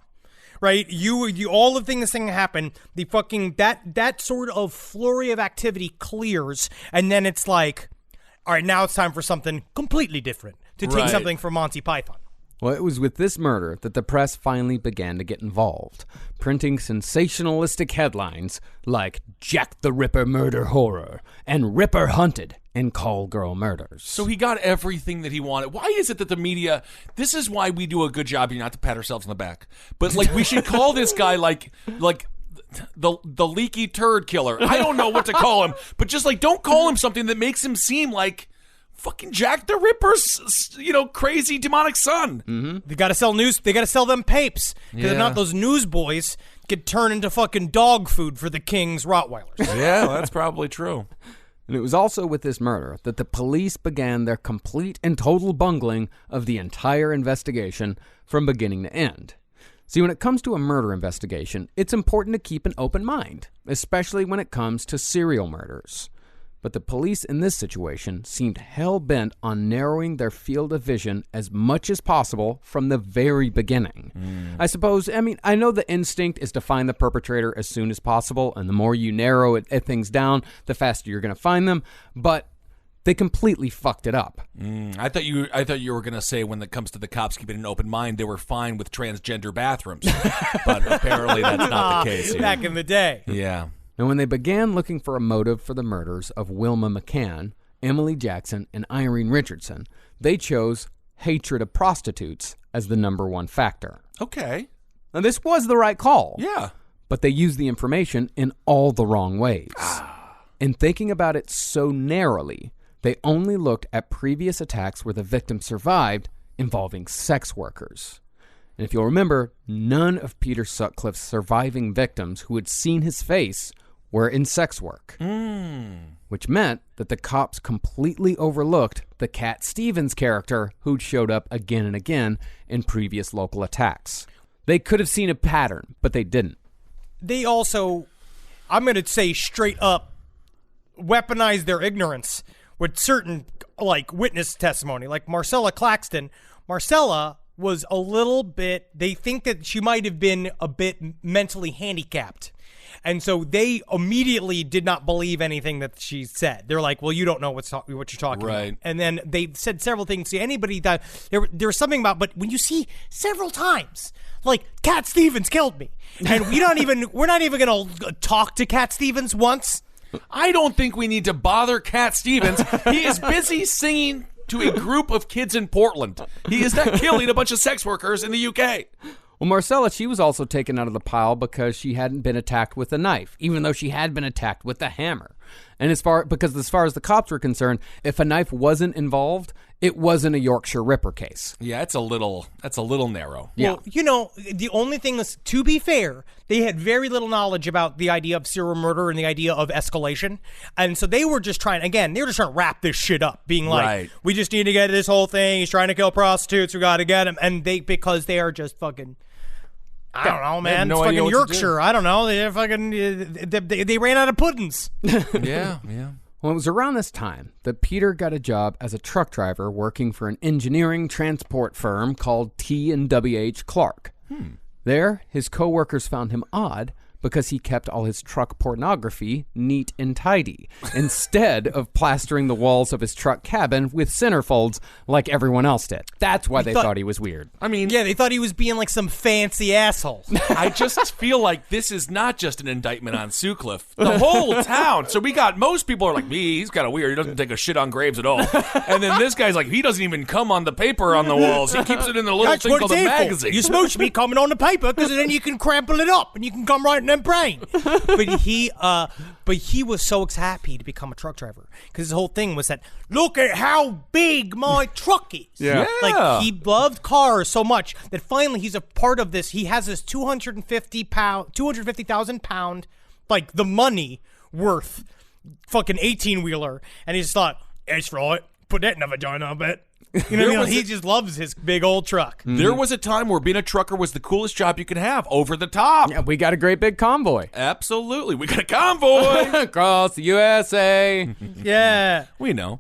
Right? You all of things happen. The fucking that sort of flurry of activity clears, and then it's like, all right, now it's time for something completely different. To take something from Monty Python. Well, it was with this murder that the press finally began to get involved, printing sensationalistic headlines like Jack the Ripper Murder Horror and Ripper Hunted in Call Girl Murders. So he got everything that he wanted. Why is it that the media, this is why we do a good job here, not to pat ourselves on the back, but like we should call this guy like the leaky turd killer. I don't know what to call him, but just like don't call him something that makes him seem like fucking Jack the Ripper's, crazy demonic son. Mm-hmm. They got to sell news. They got to sell them papes. Because if not, those newsboys get turned into fucking dog food for the king's Rottweilers. Yeah, that's probably true. And it was also with this murder that the police began their complete and total bungling of the entire investigation from beginning to end. See, when it comes to a murder investigation, it's important to keep an open mind, especially when it comes to serial murders. But the police in this situation seemed hell-bent on narrowing their field of vision as much as possible from the very beginning. I suppose, I know the instinct is to find the perpetrator as soon as possible, and the more you narrow things down, the faster you're going to find them, but they completely fucked it up. I thought you were going to say when it comes to the cops keeping an open mind, they were fine with transgender bathrooms. But apparently that's not the case here. Back in the day. Yeah. Now, when they began looking for a motive for the murders of Wilma McCann, Emily Jackson, and Irene Richardson, they chose hatred of prostitutes as the number one factor. Okay. Now, this was the right call. Yeah. But they used the information in all the wrong ways. In thinking about it so narrowly, they only looked at previous attacks where the victim survived involving sex workers. And if you'll remember, none of Peter Sutcliffe's surviving victims who had seen his face were in sex work, which meant that the cops completely overlooked the Cat Stevens character who'd showed up again and again in previous local attacks. They could have seen a pattern, but they didn't. They also, I'm going to say straight up, weaponized their ignorance with certain like witness testimony, like Marcella Claxton. Marcella was a little bit, they think that she might have been a bit mentally handicapped. And so they immediately did not believe anything that she said. They're like, well, you don't know what you're talking about. And then they said several things. See, anybody that there was something about, but when you see several times, like Cat Stevens killed me, and we're not even going to talk to Cat Stevens once. I don't think we need to bother Cat Stevens. He is busy singing to a group of kids in Portland. He is not killing a bunch of sex workers in the UK. Well, Marcella, she was also taken out of the pile because she hadn't been attacked with a knife, even though she had been attacked with a hammer. And as far as the cops were concerned, if a knife wasn't involved, it wasn't a Yorkshire Ripper case. Yeah, that's a little narrow. Well, the only thing is, to be fair, they had very little knowledge about the idea of serial murder and the idea of escalation. And so they were just trying to wrap this shit up, being like, we just need to get this whole thing. He's trying to kill prostitutes. We got to get him. And because they are just fucking, I don't know, man. no It's idea fucking what to Yorkshire. I don't know. They ran out of puddings. Yeah. Well, it was around this time that Peter got a job as a truck driver working for an engineering transport firm called T&WH Clark. There, his co-workers found him odd because he kept all his truck pornography neat and tidy, instead of plastering the walls of his truck cabin with centerfolds like everyone else did. That's why they thought he was weird. I mean, Yeah, they thought he was being like some fancy asshole. I just feel like this is not just an indictment on Sutcliffe. The whole town. So we got, most people are like, he's kind of weird. He doesn't take a shit on graves at all. And then this guy's like, he doesn't even come on the paper on the walls. He keeps it in the little That's thing what called it's a here for. magazine. You're supposed to be coming on the paper because then you can crumple it up and you can come right in their brain. But he was so happy to become a truck driver because his whole thing was that, look at how big my truck is. Yeah. Like, he loved cars so much that finally he's a part of this. He has this 250,000 pound, like the money worth fucking 18-wheeler. And he just thought, that's right, put that in a vagina, I bet. You know what I mean? He just loves his big old truck. There was a time where being a trucker was the coolest job you could have, over the top. Yeah, we got a great big convoy. Absolutely. We got a convoy. Across the USA. Yeah. We know.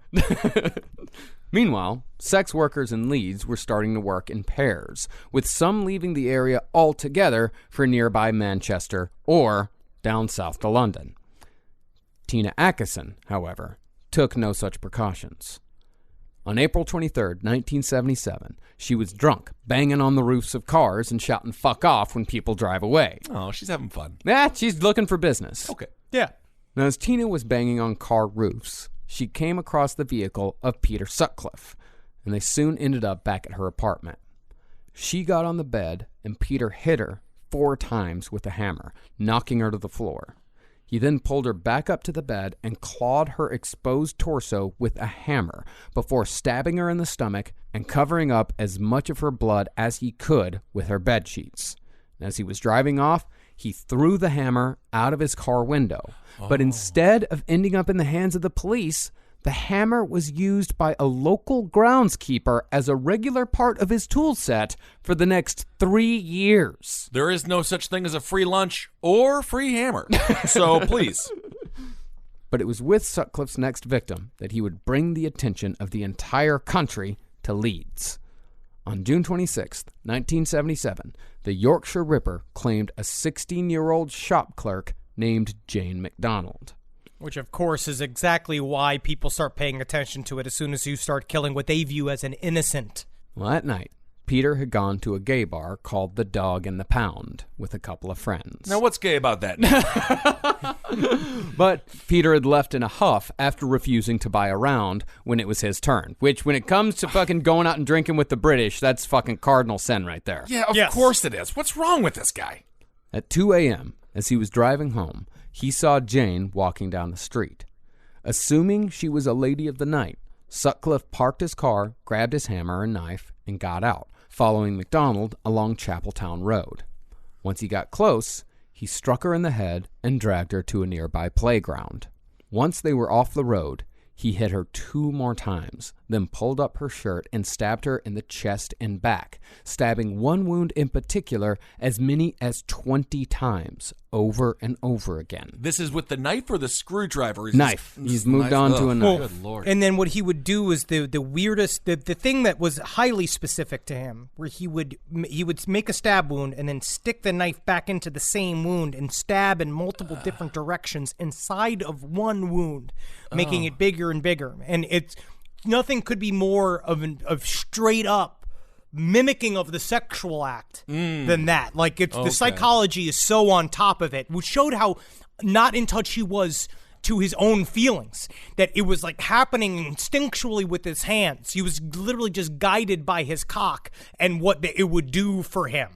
Meanwhile, sex workers in Leeds were starting to work in pairs, with some leaving the area altogether for nearby Manchester or down south to London. Tina Atkinson, however, took no such precautions. On April 23rd, 1977, she was drunk, banging on the roofs of cars and shouting "fuck off" when people drive away. Oh, she's having fun. She's looking for business. Okay. Yeah. Now, as Tina was banging on car roofs, she came across the vehicle of Peter Sutcliffe, and they soon ended up back at her apartment. She got on the bed, and Peter hit her 4 times with a hammer, knocking her to the floor. He then pulled her back up to the bed and clawed her exposed torso with a hammer before stabbing her in the stomach and covering up as much of her blood as he could with her bed sheets. As he was driving off, he threw the hammer out of his car window. But instead of ending up in the hands of the police, the hammer was used by a local groundskeeper as a regular part of his tool set for the next 3 years. There is no such thing as a free lunch or free hammer. So please. But it was with Sutcliffe's next victim that he would bring the attention of the entire country to Leeds. On June 26, 1977, the Yorkshire Ripper claimed a 16-year-old shop clerk named Jane MacDonald. Which, of course, is exactly why people start paying attention to it as soon as you start killing what they view as an innocent. Well, that night, Peter had gone to a gay bar called the Dog and the Pound with a couple of friends. Now, what's gay about that? But Peter had left in a huff after refusing to buy a round when it was his turn. Which, when it comes to fucking going out and drinking with the British, that's fucking cardinal sin right there. Yeah, of course it is. What's wrong with this guy? At 2 a.m., as he was driving home, he saw Jane walking down the street. Assuming she was a lady of the night, Sutcliffe parked his car, grabbed his hammer and knife, and got out, following MacDonald along Chapeltown Road. Once he got close, he struck her in the head and dragged her to a nearby playground. Once they were off the road, he hit her 2 more times, then pulled up her shirt and stabbed her in the chest and back, stabbing one wound in particular as many as 20 times, over and over again. This is with the knife or the screwdriver? Knife. He's moved on to a knife. Good Lord. And then what he would do is the weirdest, the thing that was highly specific to him, where he would make a stab wound and then stick the knife back into the same wound and stab in multiple different directions inside of one wound, making it bigger and bigger. And it's nothing could be more of straight up mimicking of the sexual act than that. Like, it's the psychology is so on top of it, which showed how not in touch he was to his own feelings, that it was like happening instinctually with his hands. He was literally just guided by his cock and what it would do for him.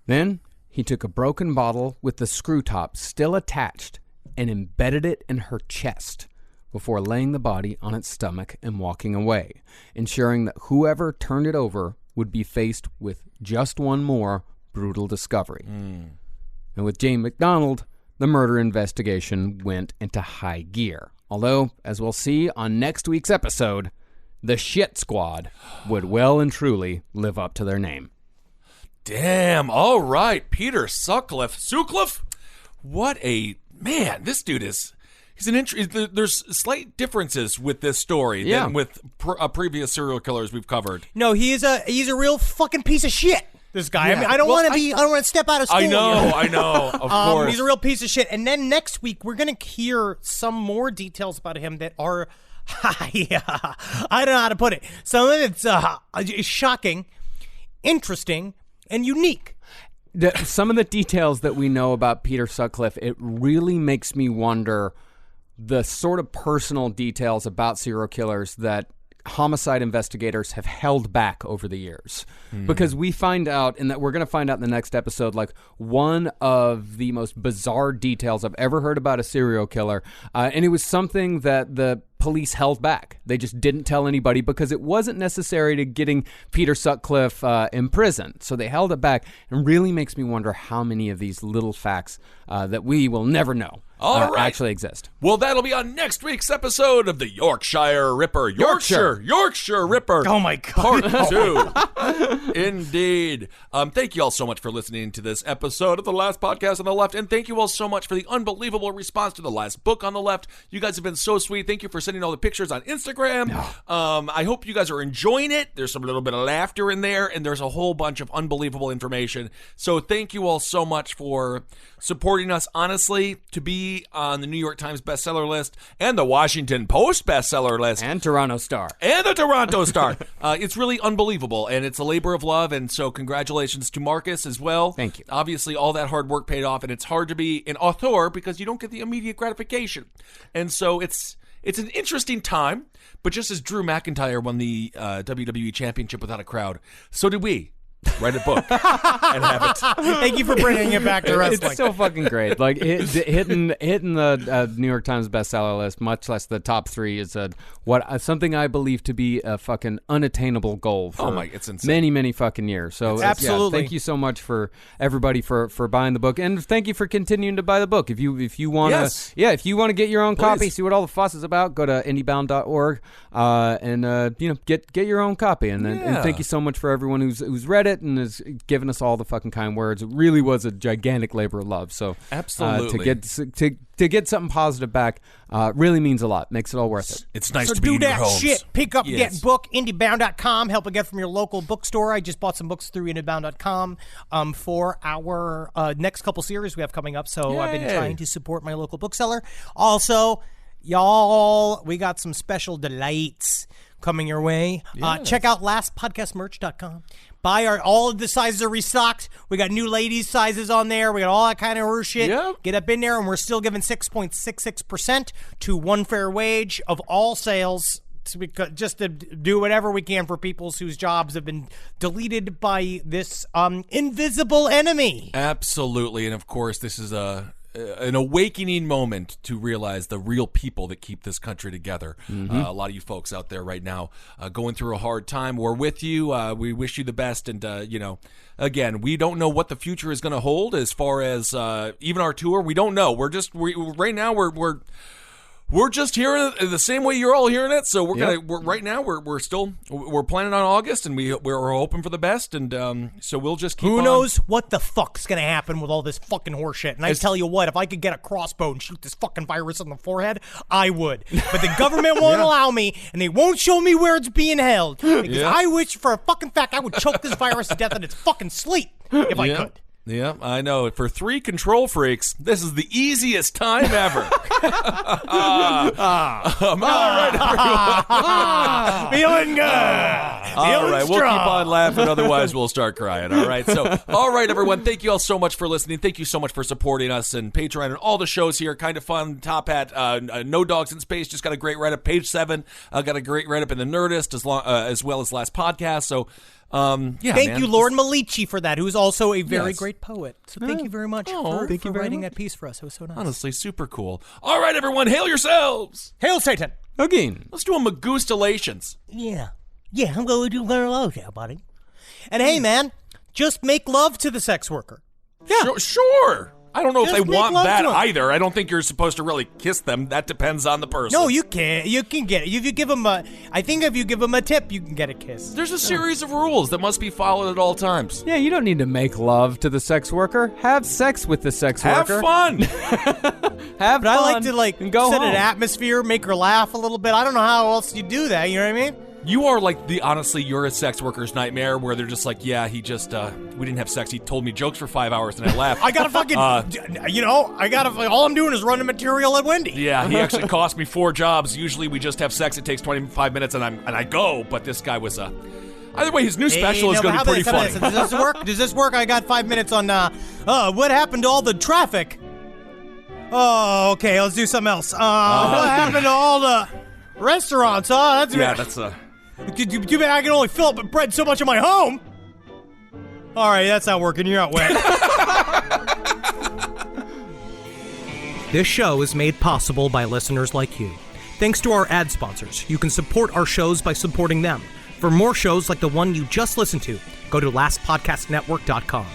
Then he took a broken bottle with the screw top still attached and embedded it in her chest before laying the body on its stomach and walking away, ensuring that whoever turned it over would be faced with just one more brutal discovery. And with Jane MacDonald, the murder investigation went into high gear. Although, as we'll see on next week's episode, the Shit Squad would well and truly live up to their name. Damn. All right. Peter Sutcliffe. What a man. This dude is. There's slight differences with this story than with previous serial killers we've covered. No, he's a real fucking piece of shit. This guy. Yeah. I mean, I don't want to step out of school. I know. Of course. He's a real piece of shit. And then next week we're gonna hear some more details about him that are, I don't know how to put it. Some of it's shocking, interesting, and unique. Some of the details that we know about Peter Sutcliffe, it really makes me wonder the sort of personal details about serial killers that homicide investigators have held back over the years. Because we find out, and that we're going to find out in the next episode, like one of the most bizarre details I've ever heard about a serial killer, and it was something that the police held back. They just didn't tell anybody because it wasn't necessary to getting Peter Sutcliffe in prison. So they held it back, and really makes me wonder how many of these little facts that we will never know actually exist. Well, that'll be on next week's episode of the Yorkshire Ripper. Yorkshire Ripper. Oh my God. Part 2. Indeed. Thank you all so much for listening to this episode of The Last Podcast on the Left, and thank you all so much for the unbelievable response to The Last Book on the Left. You guys have been so sweet. Thank you for sending all the pictures on Instagram. I hope you guys are enjoying it. There's some little bit of laughter in there, and there's a whole bunch of unbelievable information. So thank you all so much for supporting us. Honestly, to be on the New York Times bestseller list and the Washington Post bestseller list. And Toronto Star. And the Toronto Star. It's really unbelievable, and it's a labor of love, and so congratulations to Marcus as well. Thank you. Obviously, all that hard work paid off, and it's hard to be an author because you don't get the immediate gratification. And so it's an interesting time, but just as Drew McIntyre won the WWE Championship without a crowd, so did we. Write a book and have it. Thank you for bringing it back to wrestling. It's so fucking great. Like hitting the New York Times bestseller list, much less the top 3, is something I believe to be a fucking unattainable goal for it's insane. many, many fucking years. So absolutely, thank you so much for everybody for buying the book, and thank you for continuing to buy the book. If you want to, if you want to get your own copy, see what all the fuss is about, go to indiebound.org and get your own copy. And thank you so much for everyone who's read it and has given us all the fucking kind words. It really was a gigantic labor of love. So absolutely, to get something positive back really means a lot. Makes it all worth it. It's nice to be in your homes. So do that shit. Pick up, get book, indiebound.com. Help it get from your local bookstore. I just bought some books through indiebound.com for our next couple series we have coming up. So I've been trying to support my local bookseller. Also, y'all, we got some special delights coming your way. Check out lastpodcastmerch.com. Buy all of the sizes are restocked. We got new ladies' sizes on there. We got all that kind of horse shit. Yep. Get up in there, and we're still giving 6.66% to one fair wage of all sales, just to do whatever we can for people whose jobs have been deleted by this invisible enemy. Absolutely, and of course, this is an awakening moment to realize the real people that keep this country together. A lot of you folks out there right now going through a hard time, we're with you. We wish you the best, and again, we don't know what the future is going to hold as far as even our tour. We don't know. Right now we're just hearing it the same way you're all hearing it. So right now we're planning on August, and we're hoping for the best, and so we'll just keep. Who knows what the fuck's gonna happen with all this fucking horseshit? And I tell you what, if I could get a crossbow and shoot this fucking virus on the forehead, I would. But the government won't allow me, and they won't show me where it's being held. Because I wish for a fucking fact I would choke this virus to death in its fucking sleep if I could. Yeah, I know. For 3 control freaks, this is the easiest time ever. All right, everyone. Feeling good. All right, we'll keep on laughing. Otherwise, we'll start crying. All right. So, all right, everyone. Thank you all so much for listening. Thank you so much for supporting us and Patreon and all the shows here. Kind of fun. Top Hat. No Dogs in Space just got a great write-up. Page 7 got a great write-up in the Nerdist as well as Last Podcast. So. Thank you, Lord Malici, for that, who's also a very great poet. So thank you very much for writing that piece for us. It was so nice. Honestly, super cool. All right, everyone, hail yourselves. Hail Satan. Again. Let's do a Magoostellations. Yeah, I'm going to do very well here, buddy. And hey, man, just make love to the sex worker. Yeah. Sure. I don't know if Just they make want love that to 'em. either. I don't think you're supposed to really kiss them. That depends on the person. No, you can't. You can get it. If you give them a, I think if you give them a tip, you can get a kiss. There's a series of rules that must be followed at all times. Yeah, you don't need to make love to the sex worker. Have sex with the sex Have worker. fun. Have But I fun like to like and go set home. an atmosphere, make her laugh a little bit. I don't know how else you do that. You know what I mean? You are like honestly, you're a sex worker's nightmare where they're just like, yeah, he just, we didn't have sex. He told me jokes for 5 hours and I laughed. I gotta fucking, all I'm doing is running material at Wendy. Yeah, he actually cost me 4 jobs. Usually we just have sex. It takes 25 minutes and I go. But this guy was, either way, his new special is going to be pretty funny. Does this work? Does this work? I got 5 minutes on, what happened to all the traffic? Oh, okay, let's do something else. What happened to all the restaurants? That's too bad I can only fill up with bread so much in my home. All right, that's not working. You're not wet. This show is made possible by listeners like you. Thanks to our ad sponsors. You can support our shows by supporting them. For more shows like the one you just listened to, go to lastpodcastnetwork.com.